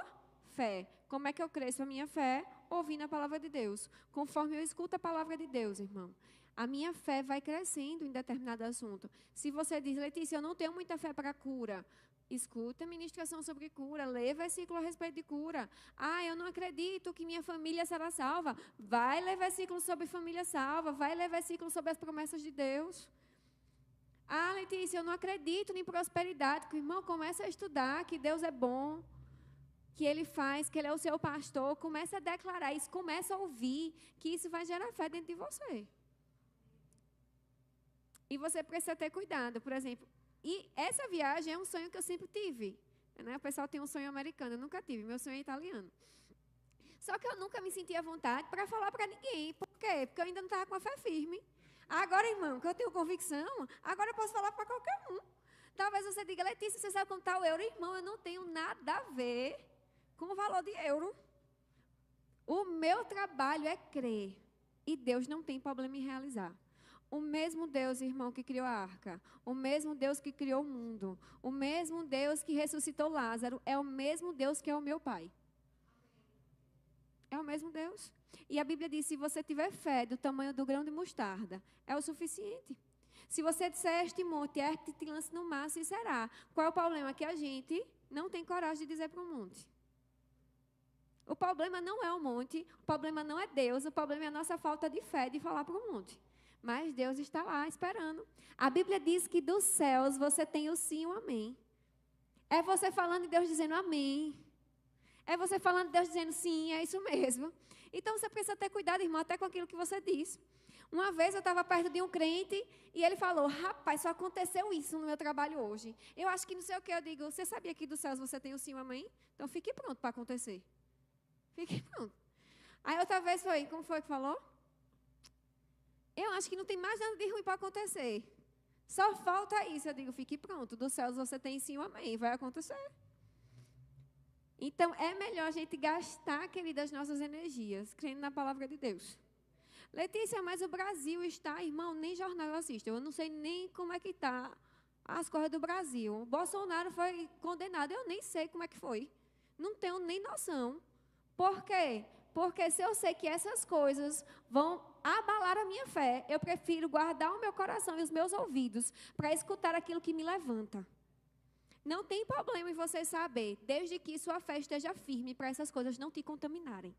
fé. Como é que eu cresço a minha fé? Ouvindo a palavra de Deus. Conforme eu escuto a palavra de Deus, irmão, a minha fé vai crescendo em determinado assunto. Se você diz, Letícia, eu não tenho muita fé para cura, escuta a ministração sobre cura, lê versículo a respeito de cura. Ah, eu não acredito que minha família será salva. Vai ler versículo sobre família salva, vai ler versículo sobre as promessas de Deus. Ah, Letícia, eu não acredito em prosperidade. Irmão, começa a estudar que Deus é bom, que Ele faz, que Ele é o seu pastor. Começa a declarar isso, começa a ouvir, que isso vai gerar fé dentro de você. E você precisa ter cuidado, por exemplo. E essa viagem é um sonho que eu sempre tive. Né? O pessoal tem um sonho americano, eu nunca tive. Meu sonho é italiano. Só que eu nunca me senti à vontade para falar para ninguém. Por quê? Porque eu ainda não estava com a fé firme. Agora, irmão, que eu tenho convicção, agora eu posso falar para qualquer um. Talvez você diga, Letícia, você sabe quanto está o euro? Irmão, eu não tenho nada a ver com o valor de euro. O meu trabalho é crer. E Deus não tem problema em realizar. O mesmo Deus, irmão, que criou a arca, o mesmo Deus que criou o mundo, o mesmo Deus que ressuscitou Lázaro, é o mesmo Deus que é o meu Pai. É o mesmo Deus. E a Bíblia diz, se você tiver fé do tamanho do grão de mostarda, é o suficiente. Se você disser a este monte, ergue-te e te lance no mar, se será. Qual é o problema? Que a gente não tem coragem de dizer para o monte. O problema não é o monte, o problema não é Deus, o problema é a nossa falta de fé de falar para o monte. Mas Deus está lá esperando. A Bíblia diz que dos céus você tem o sim e o amém. É você falando e Deus dizendo amém. É você falando e Deus dizendo sim, é isso mesmo. Então você precisa ter cuidado, irmão, até com aquilo que você diz. Uma vez eu estava perto de um crente e ele falou, rapaz, só aconteceu isso no meu trabalho hoje. Eu acho que não sei o que, eu digo, você sabia que dos céus você tem o sim e o amém? Então fique pronto para acontecer. Fique pronto. Aí outra vez foi, como foi que falou? Eu acho que não tem mais nada de ruim para acontecer. Só falta isso. Eu digo, fique pronto. Dos céus você tem sim o amém. Vai acontecer. Então, é melhor a gente gastar, querida, as nossas energias, crendo na palavra de Deus. Letícia, mas o Brasil está, irmão, nem jornal eu assisto. Eu não sei nem como é que está as coisas do Brasil. O Bolsonaro foi condenado. Eu nem sei como é que foi. Não tenho nem noção. Por quê? Porque se eu sei que essas coisas vão abalar a minha fé, eu prefiro guardar o meu coração e os meus ouvidos para escutar aquilo que me levanta. Não tem problema em você saber, desde que sua fé esteja firme para essas coisas não te contaminarem.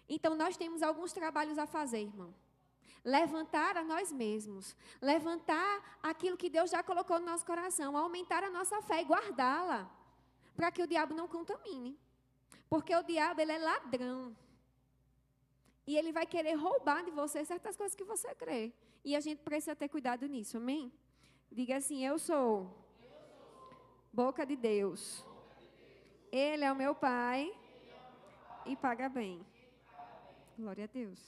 Então, nós temos alguns trabalhos a fazer, irmão. Levantar a nós mesmos. Levantar aquilo que Deus já colocou no nosso coração. Aumentar a nossa fé e guardá-la. Para que o diabo não contamine. Porque o diabo, ele é ladrão. E ele vai querer roubar de você certas coisas que você crê. E a gente precisa ter cuidado nisso, amém? Diga assim, eu sou boca de Deus. Ele é o meu Pai e paga bem. Glória a Deus.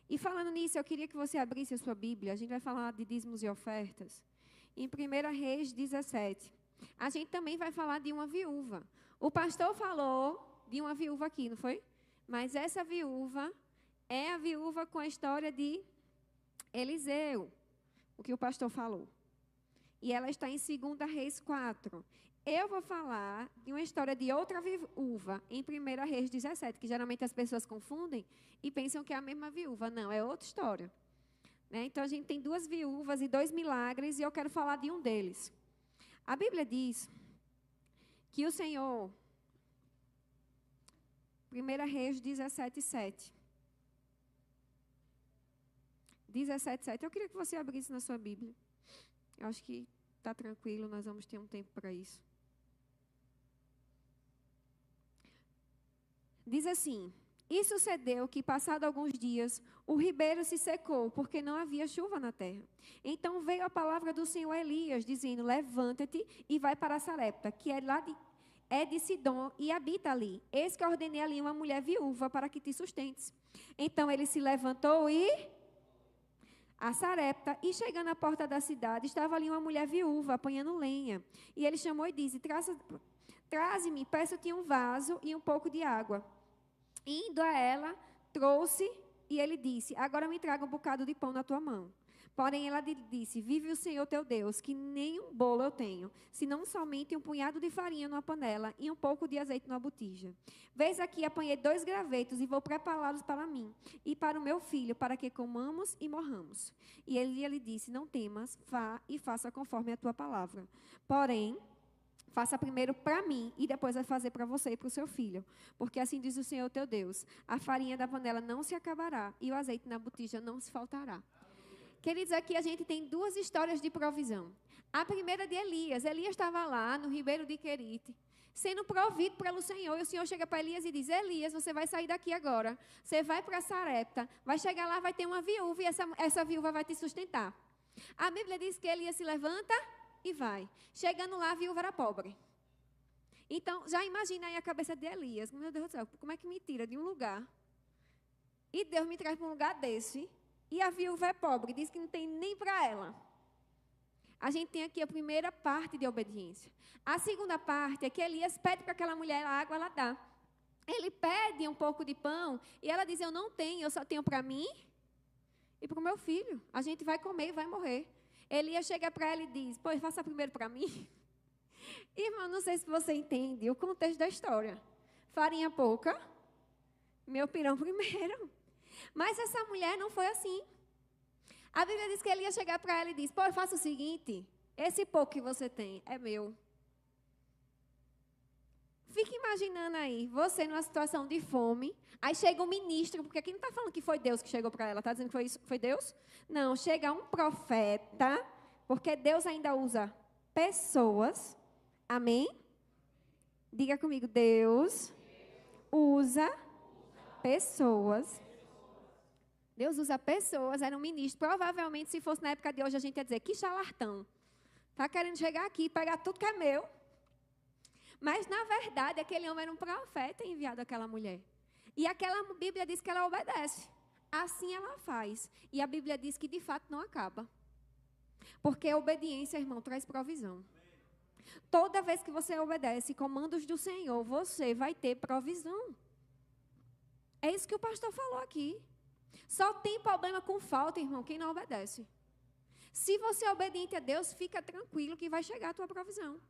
E falando nisso, eu queria que você abrisse a sua Bíblia. A gente vai falar de dízimos e ofertas. Em 1 Reis 17. A gente também vai falar de uma viúva. O pastor falou de uma viúva aqui, não foi? Mas essa viúva é a viúva com a história de Eliseu. O que o pastor falou. E ela está em 2 Reis 4. Eu vou falar de uma história de outra viúva em 1 Reis 17, que geralmente as pessoas confundem e pensam que é a mesma viúva. Não, é outra história. Né? Então, a gente tem 2 viúvas e 2 milagres, e eu quero falar de um deles. A Bíblia diz que o Senhor... 1 Reis 17, 7. 17, 7. Eu queria que você abrisse na sua Bíblia. Eu acho que está tranquilo, nós vamos ter um tempo para isso. Diz assim, e sucedeu que, passado alguns dias, o ribeiro se secou, porque não havia chuva na terra. Então veio a palavra do Senhor a Elias, dizendo, levanta-te e vai para Sarepta, que é de Sidom, e habita ali. Eis que ordenei ali uma mulher viúva para que te sustentes. Então ele se levantou e... a Sarepta, e chegando à porta da cidade, estava ali uma mulher viúva, apanhando lenha. E ele chamou e disse, traze-me, peço-te um vaso e um pouco de água. Indo a ela, trouxe, e ele disse, agora me traga um bocado de pão na tua mão. Porém, ela lhe disse, vive o Senhor teu Deus, que nem um bolo eu tenho, senão somente um punhado de farinha numa panela e um pouco de azeite numa botija. Vês aqui, apanhei 2 gravetos e vou prepará-los para mim e para o meu filho, para que comamos e morramos. E ele lhe disse, não temas, vá e faça conforme a tua palavra. Porém, faça primeiro para mim e depois vai fazer para você e para o seu filho. Porque assim diz o Senhor teu Deus, a farinha da panela não se acabará e o azeite na botija não se faltará. Queridos, aqui a gente tem 2 histórias de provisão. A primeira de Elias. Elias estava lá no ribeiro de Querite, sendo provido pelo Senhor. E o Senhor chega para Elias e diz, Elias, você vai sair daqui agora. Você vai para Sarepta, vai chegar lá, vai ter uma viúva e essa viúva vai te sustentar. A Bíblia diz que Elias se levanta e vai. Chegando lá, a viúva era pobre. Então, já imagina aí a cabeça de Elias. Meu Deus do céu, como é que me tira de um lugar? E Deus me traz para um lugar desse. E a viúva é pobre, diz que não tem nem para ela. A gente tem aqui a primeira parte de obediência. A segunda parte é que Elias pede para aquela mulher a água, ela dá. Ele pede um pouco de pão e ela diz, eu não tenho, eu só tenho para mim e para o meu filho. A gente vai comer e vai morrer. Elias chega para ela e diz, pois faça primeiro para mim. Irmão, não sei se você entende o contexto da história. Farinha pouca, meu pirão primeiro. Mas essa mulher não foi assim. A Bíblia diz que ele ia chegar para ela e diz, pô, faça o seguinte, esse pouco que você tem é meu. Fique imaginando aí, você numa situação de fome, aí chega um ministro, porque aqui não está falando que foi Deus que chegou para ela, está dizendo que foi Deus? Não, chega um profeta, porque Deus ainda usa pessoas, amém? Diga comigo, Deus usa pessoas. Deus usa pessoas, era um ministro. Provavelmente, se fosse na época de hoje, a gente ia dizer, que charlatão. Está querendo chegar aqui e pegar tudo que é meu. Mas, na verdade, aquele homem era um profeta enviado àquela mulher. E aquela Bíblia diz que ela obedece. Assim ela faz. E a Bíblia diz que, de fato, não acaba. Porque a obediência, irmão, traz provisão. Toda vez que você obedece comandos do Senhor, você vai ter provisão. É isso que o pastor falou aqui. Só tem problema com falta, irmão, quem não obedece. Se você é obediente a Deus, fica tranquilo que vai chegar a tua provisão.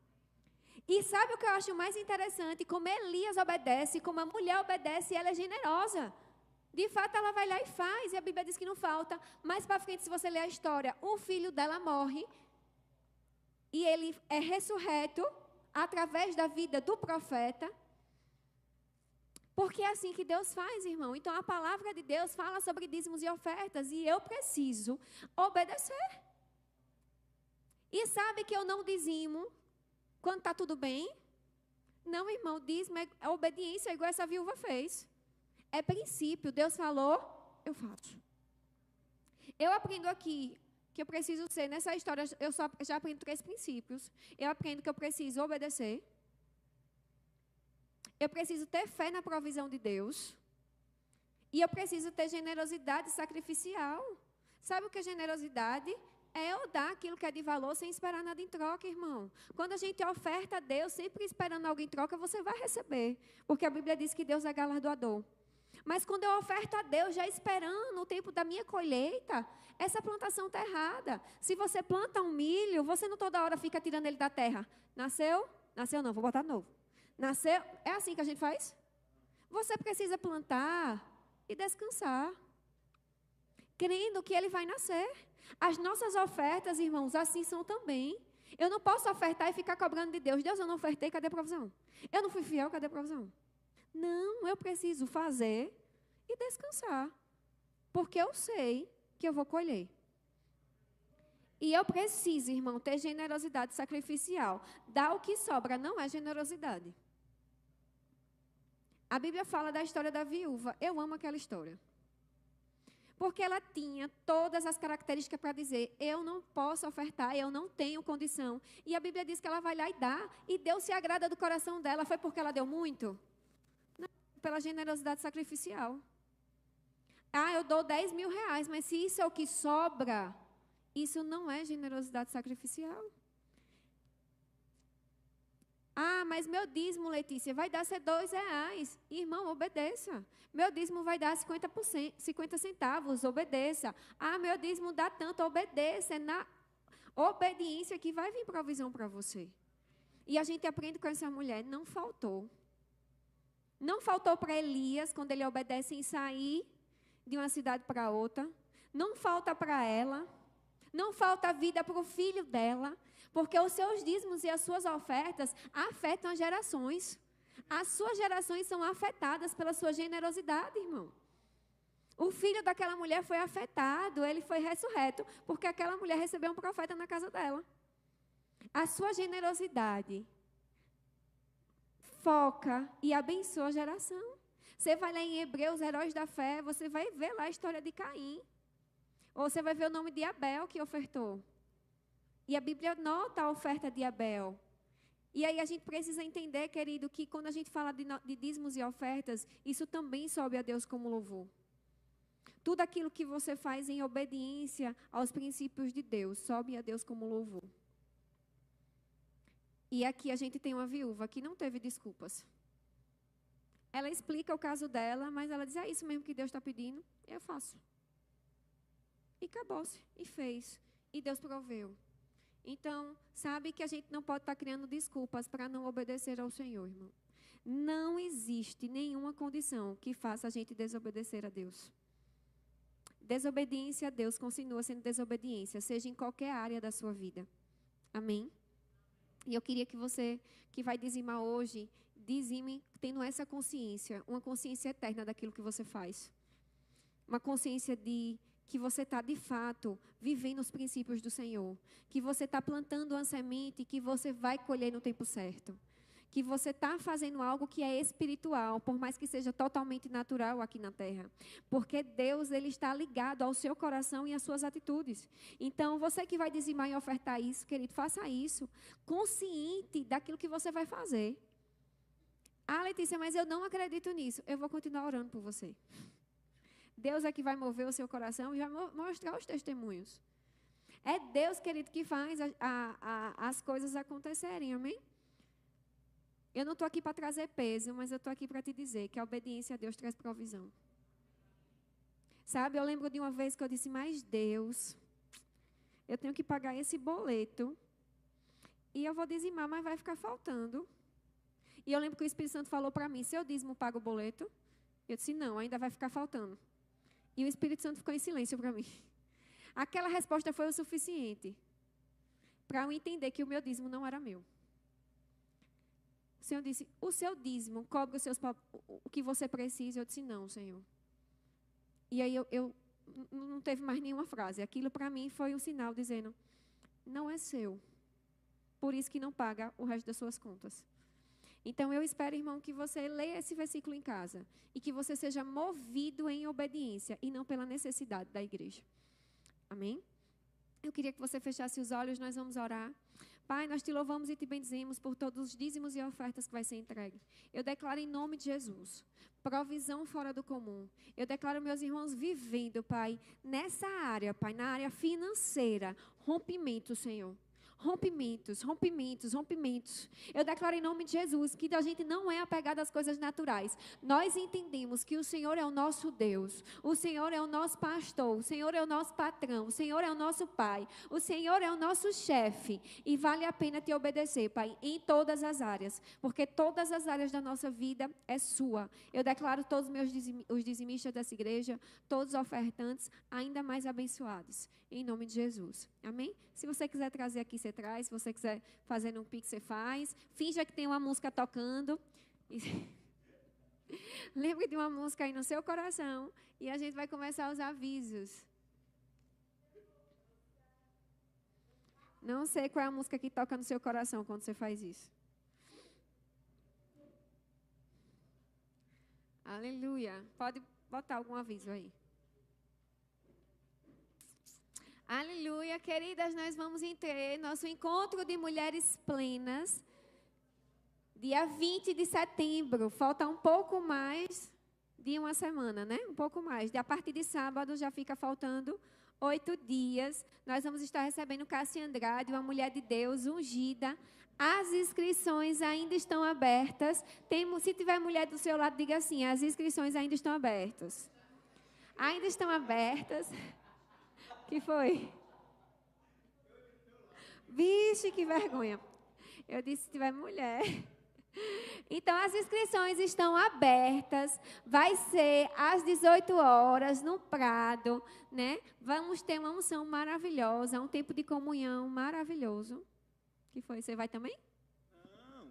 E sabe o que eu acho mais interessante? Como Elias obedece, como a mulher obedece, ela é generosa. De fato, ela vai lá e faz, e a Bíblia diz que não falta. Mais para frente, se você ler a história, o filho dela morre, e ele é ressurreto através da vida do profeta. Porque é assim que Deus faz, irmão. Então, a palavra de Deus fala sobre dízimos e ofertas, e eu preciso obedecer. E sabe que eu não dizimo quando está tudo bem? Não, irmão, dízimo é obediência, igual essa viúva fez. É princípio, Deus falou, eu faço. Eu aprendo aqui que eu preciso ser, nessa história, eu já aprendo 3 princípios. Eu aprendo que eu preciso obedecer. Eu preciso ter fé na provisão de Deus. E eu preciso ter generosidade sacrificial. Sabe o que é generosidade? É eu dar aquilo que é de valor sem esperar nada em troca, irmão. Quando a gente oferta a Deus, sempre esperando algo em troca, você vai receber. Porque a Bíblia diz que Deus é galardoador. Mas quando eu oferto a Deus, já esperando o tempo da minha colheita, essa plantação está errada. Se você planta um milho, você não toda hora fica tirando ele da terra. Nasceu? Nasceu não, vou botar de novo. Nasceu? É assim que a gente faz? Você precisa plantar e descansar, crendo que ele vai nascer. As nossas ofertas, irmãos, assim são também. Eu não posso ofertar e ficar cobrando de Deus. Deus, eu não ofertei, cadê a provisão? Eu não fui fiel, cadê a provisão? Não, eu preciso fazer e descansar, porque eu sei que eu vou colher. E eu preciso, irmão, ter generosidade sacrificial. Dar o que sobra não é generosidade. A Bíblia fala da história da viúva. Eu amo aquela história. Porque ela tinha todas as características para dizer, eu não posso ofertar, eu não tenho condição. E a Bíblia diz que ela vai lá e dá. E Deus se agrada do coração dela. Foi porque ela deu muito? Não, pela generosidade sacrificial. Ah, eu dou 10 mil reais, mas se isso é o que sobra, isso não é generosidade sacrificial. Ah, mas meu dízimo, Letícia, vai dar ser 2 reais. Irmão, obedeça. Meu dízimo vai dar 50 centavos, obedeça. Ah, meu dízimo dá tanto, obedeça. É na obediência que vai vir provisão para você. E a gente aprende com essa mulher, não faltou. Não faltou para Elias, quando ele obedece em sair de uma cidade para outra. Não falta para ela. Não falta vida para o filho dela. Porque os seus dízimos e as suas ofertas afetam as gerações. As suas gerações são afetadas pela sua generosidade, irmão. O filho daquela mulher foi afetado, ele foi ressurreto, porque aquela mulher recebeu um profeta na casa dela. A sua generosidade foca e abençoa a geração. Você vai lá em Hebreus, Heróis da Fé, você vai ver lá a história de Caim. Ou você vai ver o nome de Abel que ofertou. E a Bíblia nota a oferta de Abel. E aí a gente precisa entender, querido, que quando a gente fala de dízimos e ofertas, isso também sobe a Deus como louvor. Tudo aquilo que você faz em obediência aos princípios de Deus, sobe a Deus como louvor. E aqui a gente tem uma viúva que não teve desculpas. Ela explica o caso dela, mas ela diz, é isso mesmo que Deus está pedindo, eu faço. E acabou-se, e fez. E Deus proveu. Então, sabe que a gente não pode estar criando desculpas para não obedecer ao Senhor, irmão. Não existe nenhuma condição que faça a gente desobedecer a Deus. Desobediência a Deus continua sendo desobediência, seja em qualquer área da sua vida. Amém? E eu queria que você, que vai dizimar hoje, dizime tendo essa consciência, uma consciência eterna daquilo que você faz. Uma consciência de que você está, de fato, vivendo os princípios do Senhor. Que você está plantando uma semente que você vai colher no tempo certo. Que você está fazendo algo que é espiritual, por mais que seja totalmente natural aqui na terra. Porque Deus, Ele está ligado ao seu coração e às suas atitudes. Então, você que vai dizimar e ofertar isso, querido, faça isso, consciente daquilo que você vai fazer. Ah, Letícia, mas eu não acredito nisso. Eu vou continuar orando por você. Deus é que vai mover o seu coração e vai mostrar os testemunhos. É Deus, querido, que faz as coisas acontecerem, amém? Eu não estou aqui para trazer peso, mas eu estou aqui para te dizer que a obediência a Deus traz provisão. Sabe, eu lembro de uma vez que eu disse, mas Deus, eu tenho que pagar esse boleto e eu vou dizimar, mas vai ficar faltando. E eu lembro que o Espírito Santo falou para mim, se eu dizimo, pago o boleto? Eu disse, não, ainda vai ficar faltando. E o Espírito Santo ficou em silêncio para mim. Aquela resposta foi o suficiente para eu entender que o meu dízimo não era meu. O Senhor disse, o seu dízimo cobre o que você precisa. Eu disse, não, Senhor. E aí eu não teve mais nenhuma frase. Aquilo para mim foi um sinal dizendo, não é seu. Por isso que não paga o resto das suas contas. Então, eu espero, irmão, que você leia esse versículo em casa e que você seja movido em obediência e não pela necessidade da igreja. Amém? Eu queria que você fechasse os olhos, nós vamos orar. Pai, nós te louvamos e te bendizemos por todos os dízimos e ofertas que vai ser entregue. Eu declaro em nome de Jesus, provisão fora do comum. Eu declaro meus irmãos vivendo, Pai, nessa área, Pai, na área financeira, rompimento, Senhor. Rompimentos, rompimentos, rompimentos. Eu declaro em nome de Jesus que a gente não é apegado às coisas naturais. Nós entendemos que o Senhor é o nosso Deus. O Senhor é o nosso pastor. O Senhor é o nosso patrão. O Senhor é o nosso Pai. O Senhor é o nosso chefe. E vale a pena te obedecer, Pai, em todas as áreas. Porque todas as áreas da nossa vida é sua. Eu declaro todos os dizimistas dessa igreja, todos os ofertantes, ainda mais abençoados. Em nome de Jesus. Amém? Se você quiser trazer aqui, você traz. Se você quiser fazer no Pix, você faz. Finja que tem uma música tocando. Lembre de uma música aí no seu coração. E a gente vai começar os avisos. Não sei qual é a música que toca no seu coração quando você faz isso. Aleluia. Pode botar algum aviso aí. Aleluia, queridas, nós vamos ter nosso encontro de mulheres plenas, dia 20 de setembro. Falta um pouco mais de uma semana, né? Um pouco mais. A partir de sábado já fica faltando 8 dias. Nós vamos estar recebendo Cássia Andrade, uma mulher de Deus ungida. As inscrições ainda estão abertas. Se tiver mulher do seu lado, diga assim, as inscrições ainda estão abertas. Ainda estão abertas. Que foi? Vixe, que vergonha. Eu disse se tiver mulher. Então, as inscrições estão abertas. Vai ser às 18 horas no Prado, né? Vamos ter uma unção maravilhosa, um tempo de comunhão maravilhoso. Que foi? Você vai também? Não.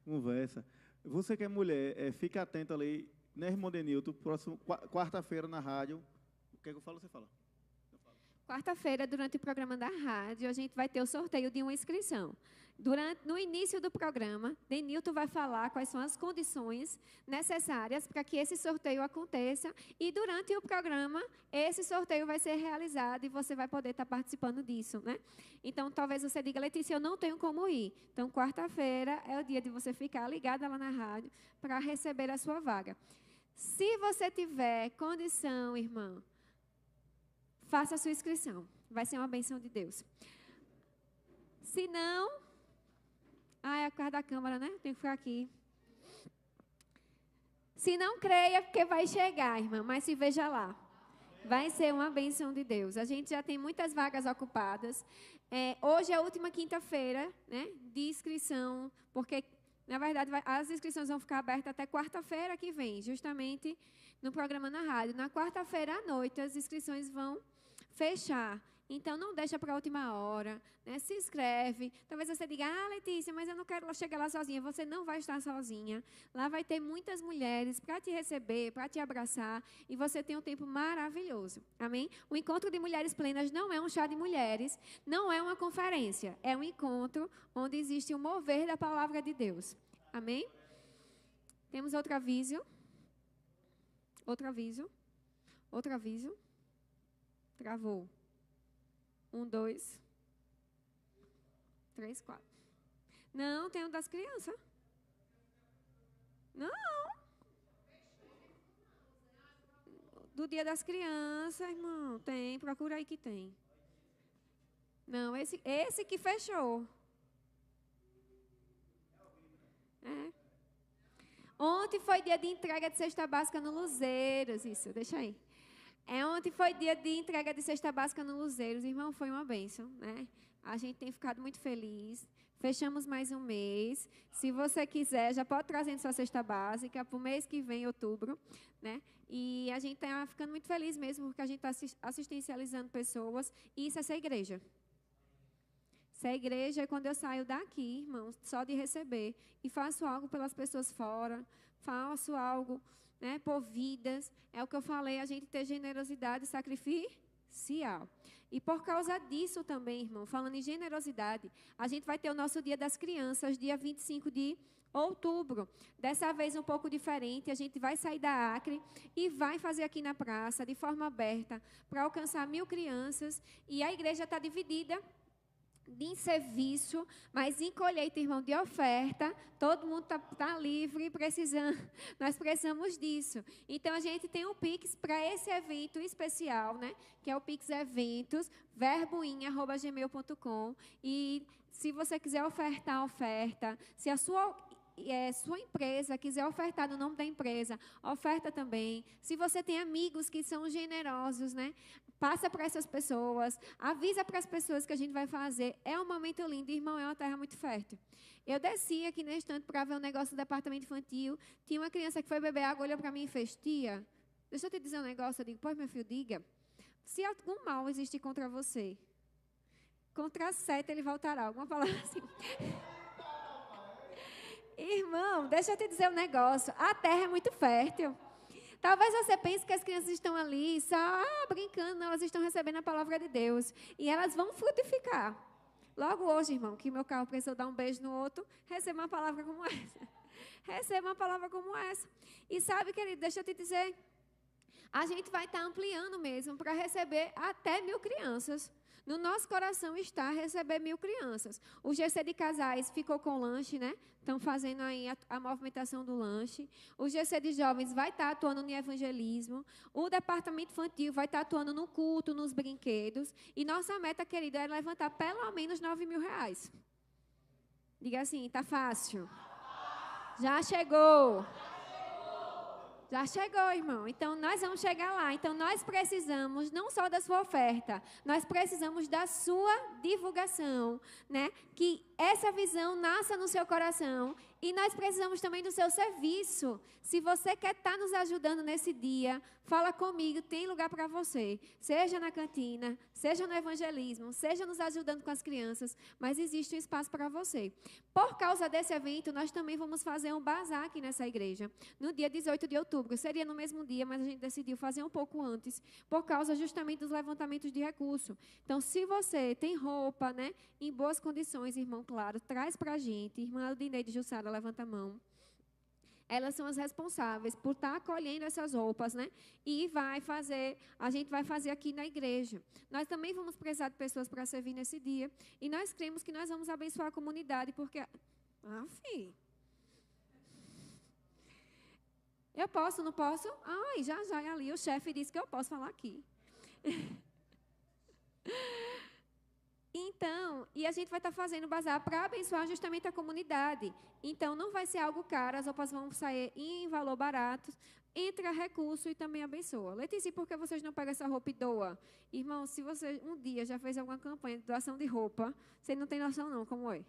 Conversa. Você que é mulher, fica atento ali, né, irmão Denilton? Próximo, quarta-feira na rádio. O que é que eu falo, você fala? Quarta-feira, durante o programa da rádio, a gente vai ter o sorteio de uma inscrição. No início do programa, Denilton vai falar quais são as condições necessárias para que esse sorteio aconteça. E durante o programa, esse sorteio vai ser realizado e você vai poder estar participando disso, né? Então, talvez você diga, Letícia, eu não tenho como ir. Então, quarta-feira é o dia de você ficar ligada lá na rádio para receber a sua vaga. Se você tiver condição, irmã, faça a sua inscrição. Vai ser uma bênção de Deus. Se não... é a causa da câmera, né? Tem que ficar aqui. Se não creia, porque vai chegar, irmã. Mas se veja lá. Vai ser uma bênção de Deus. A gente já tem muitas vagas ocupadas. Hoje é a última quinta-feira, né, de inscrição. Porque, na verdade, as inscrições vão ficar abertas até quarta-feira que vem. Justamente no programa na rádio. Na quarta-feira à noite, as inscrições vão fechar. Então, não deixa para a última hora, né? Se inscreve. Talvez você diga, Letícia, mas eu não quero chegar lá sozinha. Você não vai estar sozinha. Lá vai ter muitas mulheres para te receber, para te abraçar, e você tem um tempo maravilhoso. Amém? O encontro de mulheres plenas não é um chá de mulheres, não é uma conferência. É um encontro onde existe o mover da palavra de Deus. Amém? Temos outro aviso. Outro aviso. Outro aviso. Travou. 1, 2, 3, 4. Não, tem o das crianças. Não. Do dia das crianças, irmão. Tem, procura aí que tem. Não, esse que fechou. É. Ontem foi dia de entrega de cesta básica no Luzeiros. Isso, deixa aí. Ontem foi dia de entrega de cesta básica no Luzeiros. Irmão, foi uma bênção, né? A gente tem ficado muito feliz. Fechamos mais um mês. Se você quiser, já pode trazer sua cesta básica para o mês que vem, outubro, né? E a gente está ficando muito feliz mesmo, porque a gente está assistencializando pessoas. E isso é ser igreja. Ser igreja é quando eu saio daqui, irmãos, só de receber. E faço algo pelas pessoas fora. Faço algo... né, por vidas, é o que eu falei, a gente ter generosidade sacrificial. E por causa disso também, irmão, falando em generosidade, a gente vai ter o nosso Dia das Crianças, dia 25 de outubro. Dessa vez um pouco diferente, a gente vai sair da Acre e vai fazer aqui na praça, de forma aberta, para alcançar 1000 crianças. E a igreja está dividida em serviço, mas em colheita, irmão, de oferta, todo mundo tá livre e nós precisamos disso. Então, a gente tem um Pix para esse evento especial, né? Que é o Pix Eventos, verboinha@gmail.com. E se você quiser ofertar, oferta. Se a sua empresa quiser ofertar no nome da empresa, oferta também. Se você tem amigos que são generosos, né? Passa para essas pessoas, avisa para as pessoas que a gente vai fazer. É um momento lindo, irmão, é uma terra muito fértil. Eu desci aqui nesse instante para ver um negócio do departamento infantil. Tinha uma criança que foi beber água, olhou para mim e fez, tia, deixa eu te dizer um negócio. Eu digo, pois, meu filho, diga. Se algum mal existe contra você, contra a seta ele voltará. Alguma palavra assim. Irmão, deixa eu te dizer um negócio. A terra é muito fértil. Talvez você pense que as crianças estão ali só brincando, elas estão recebendo a palavra de Deus. E elas vão frutificar. Logo hoje, irmão, que meu carro precisou dar um beijo no outro, receba uma palavra como essa. Receba uma palavra como essa. E sabe, querido, deixa eu te dizer, a gente vai estar ampliando mesmo para receber até 1000 crianças. No nosso coração está receber 1000 crianças. O GC de Casais ficou com lanche, né? Estão fazendo aí a movimentação do lanche. O GC de Jovens vai estar atuando no evangelismo. O departamento infantil vai estar atuando no culto, nos brinquedos. E nossa meta, querida, é levantar pelo menos 9.000 reais. Diga assim, tá fácil? Já chegou. Já chegou, irmão. Então, nós vamos chegar lá. Então, nós precisamos não só da sua oferta, nós precisamos da sua divulgação, né? Que essa visão nasça no seu coração. E nós precisamos também do seu serviço. Se você quer estar nos ajudando nesse dia, fala comigo, tem lugar para você. Seja na cantina, seja no evangelismo, seja nos ajudando com as crianças, mas existe um espaço para você. Por causa desse evento, nós também vamos fazer um bazar aqui nessa igreja, no dia 18 de outubro. Seria no mesmo dia, mas a gente decidiu fazer um pouco antes, por causa justamente dos levantamentos de recursos. Então, se você tem roupa, né, em boas condições, irmão, claro, traz para a gente. Irmã Aldineide Jussara, levanta a mão. Elas são as responsáveis por estar acolhendo essas roupas, né? E a gente vai fazer aqui na igreja. Nós também vamos precisar de pessoas para servir nesse dia. E nós cremos que nós vamos abençoar a comunidade, porque... filho. Eu posso, não posso? Ai, já é ali. O chefe disse que eu posso falar aqui. Então, e a gente vai estar fazendo bazar para abençoar justamente a comunidade. Então, não vai ser algo caro, as roupas vão sair em valor barato, entra recurso e também abençoa. Letícia, por que vocês não pegam essa roupa e doam? Irmão, se você um dia já fez alguma campanha de doação de roupa, você não tem noção não, como é?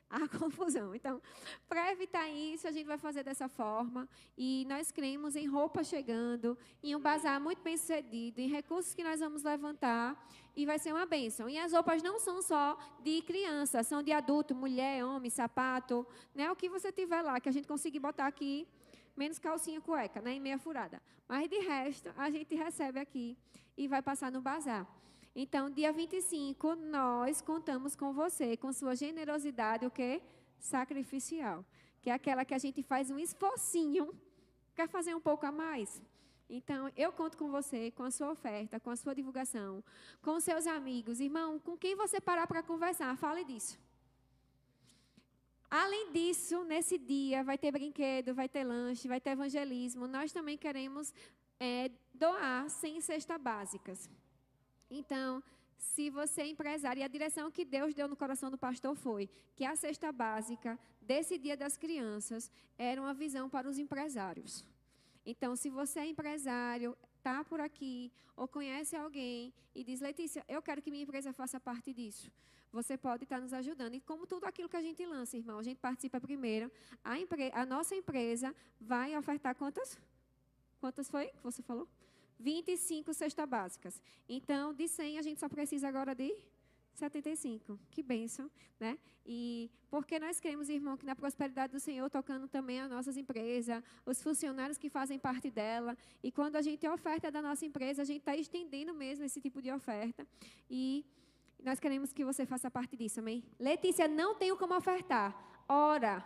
a confusão. Então, para evitar isso, a gente vai fazer dessa forma. E nós cremos em roupa chegando, em um bazar muito bem sucedido, em recursos que nós vamos levantar. E vai ser uma bênção. E as roupas não são só de criança, são de adulto, mulher, homem, sapato, né? O que você tiver lá, que a gente conseguir botar aqui, menos calcinha, cueca, né? E meia furada. Mas de resto, a gente recebe aqui e vai passar no bazar. Então, dia 25, nós contamos com você, com sua generosidade, o quê? Sacrificial. Que é aquela que a gente faz um esforcinho, quer fazer um pouco a mais. Então, eu conto com você, com a sua oferta, com a sua divulgação, com os seus amigos. Irmão, com quem você parar para conversar, fale disso. Além disso, nesse dia, vai ter brinquedo, vai ter lanche, vai ter evangelismo. Nós também queremos doar 100 cestas básicas. Então, se você é empresário, e a direção que Deus deu no coração do pastor foi que a cesta básica desse Dia das Crianças era uma visão para os empresários. Então, se você é empresário, está por aqui, ou conhece alguém e diz, Letícia, eu quero que minha empresa faça parte disso. Você pode estar nos ajudando. E como tudo aquilo que a gente lança, irmão, a gente participa primeiro. A nossa empresa vai ofertar quantas? Quantas foi que você falou? 25 cestas básicas. Então, de 100, a gente só precisa agora de 75. Que bênção, né? E porque nós queremos, irmão, que na prosperidade do Senhor, tocando também as nossas empresas, os funcionários que fazem parte dela. E quando a gente oferta da nossa empresa, a gente está estendendo mesmo esse tipo de oferta. E nós queremos que você faça parte disso, amém? Letícia, não tenho como ofertar. Ora,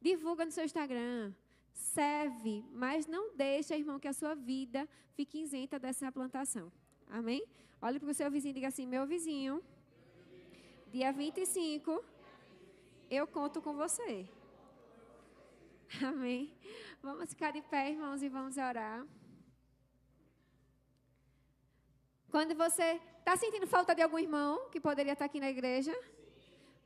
divulga no seu Instagram. Serve, mas não deixa, irmão, que a sua vida fique isenta dessa plantação. Amém? Olhe para o seu vizinho e diga assim, meu vizinho, dia 25, eu conto com você. Amém? Vamos ficar de pé, irmãos, e vamos orar. Quando você está sentindo falta de algum irmão que poderia estar aqui na igreja,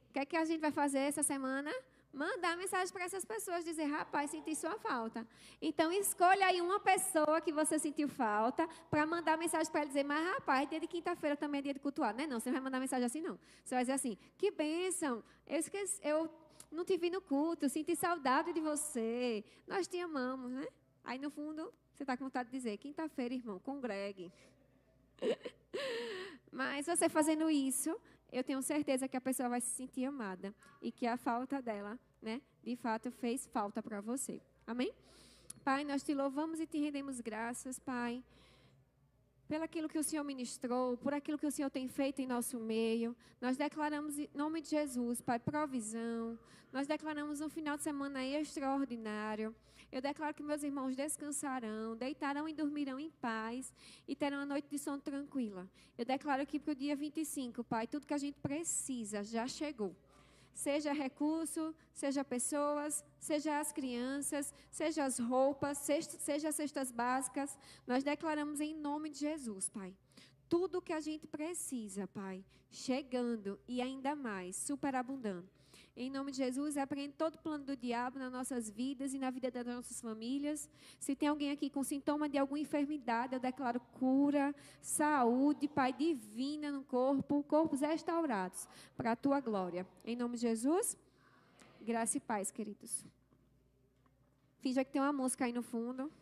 o que é que a gente vai fazer essa semana? Mandar mensagem para essas pessoas, dizer, rapaz, senti sua falta. Então, escolha aí uma pessoa que você sentiu falta, para mandar mensagem para ela dizer, mas rapaz, dia de quinta-feira também é dia de cultuar. Não, você não vai mandar mensagem assim, não. Você vai dizer assim, que bênção, eu não te vi no culto, senti saudade de você, nós te amamos, né? Aí, no fundo, você está com vontade de dizer, quinta-feira, irmão, congregue. Mas você fazendo isso, eu tenho certeza que a pessoa vai se sentir amada e que a falta dela, né, de fato, fez falta para você. Amém? Pai, nós te louvamos e te rendemos graças, Pai, pelo aquilo que o Senhor ministrou, por aquilo que o Senhor tem feito em nosso meio. Nós declaramos em nome de Jesus, Pai, provisão. Nós declaramos um final de semana extraordinário. Eu declaro que meus irmãos descansarão, deitarão e dormirão em paz e terão uma noite de sono tranquila. Eu declaro aqui para o dia 25, Pai, tudo que a gente precisa já chegou. Seja recurso, seja pessoas, seja as crianças, seja as roupas, seja as cestas básicas. Nós declaramos em nome de Jesus, Pai. Tudo que a gente precisa, Pai, chegando e ainda mais, superabundando. Em nome de Jesus, repreende todo o plano do diabo nas nossas vidas e na vida das nossas famílias. Se tem alguém aqui com sintoma de alguma enfermidade, eu declaro cura, saúde, Pai, divina no corpo, corpos restaurados para a tua glória. Em nome de Jesus, graça e paz, queridos. Finja que tem uma música aí no fundo.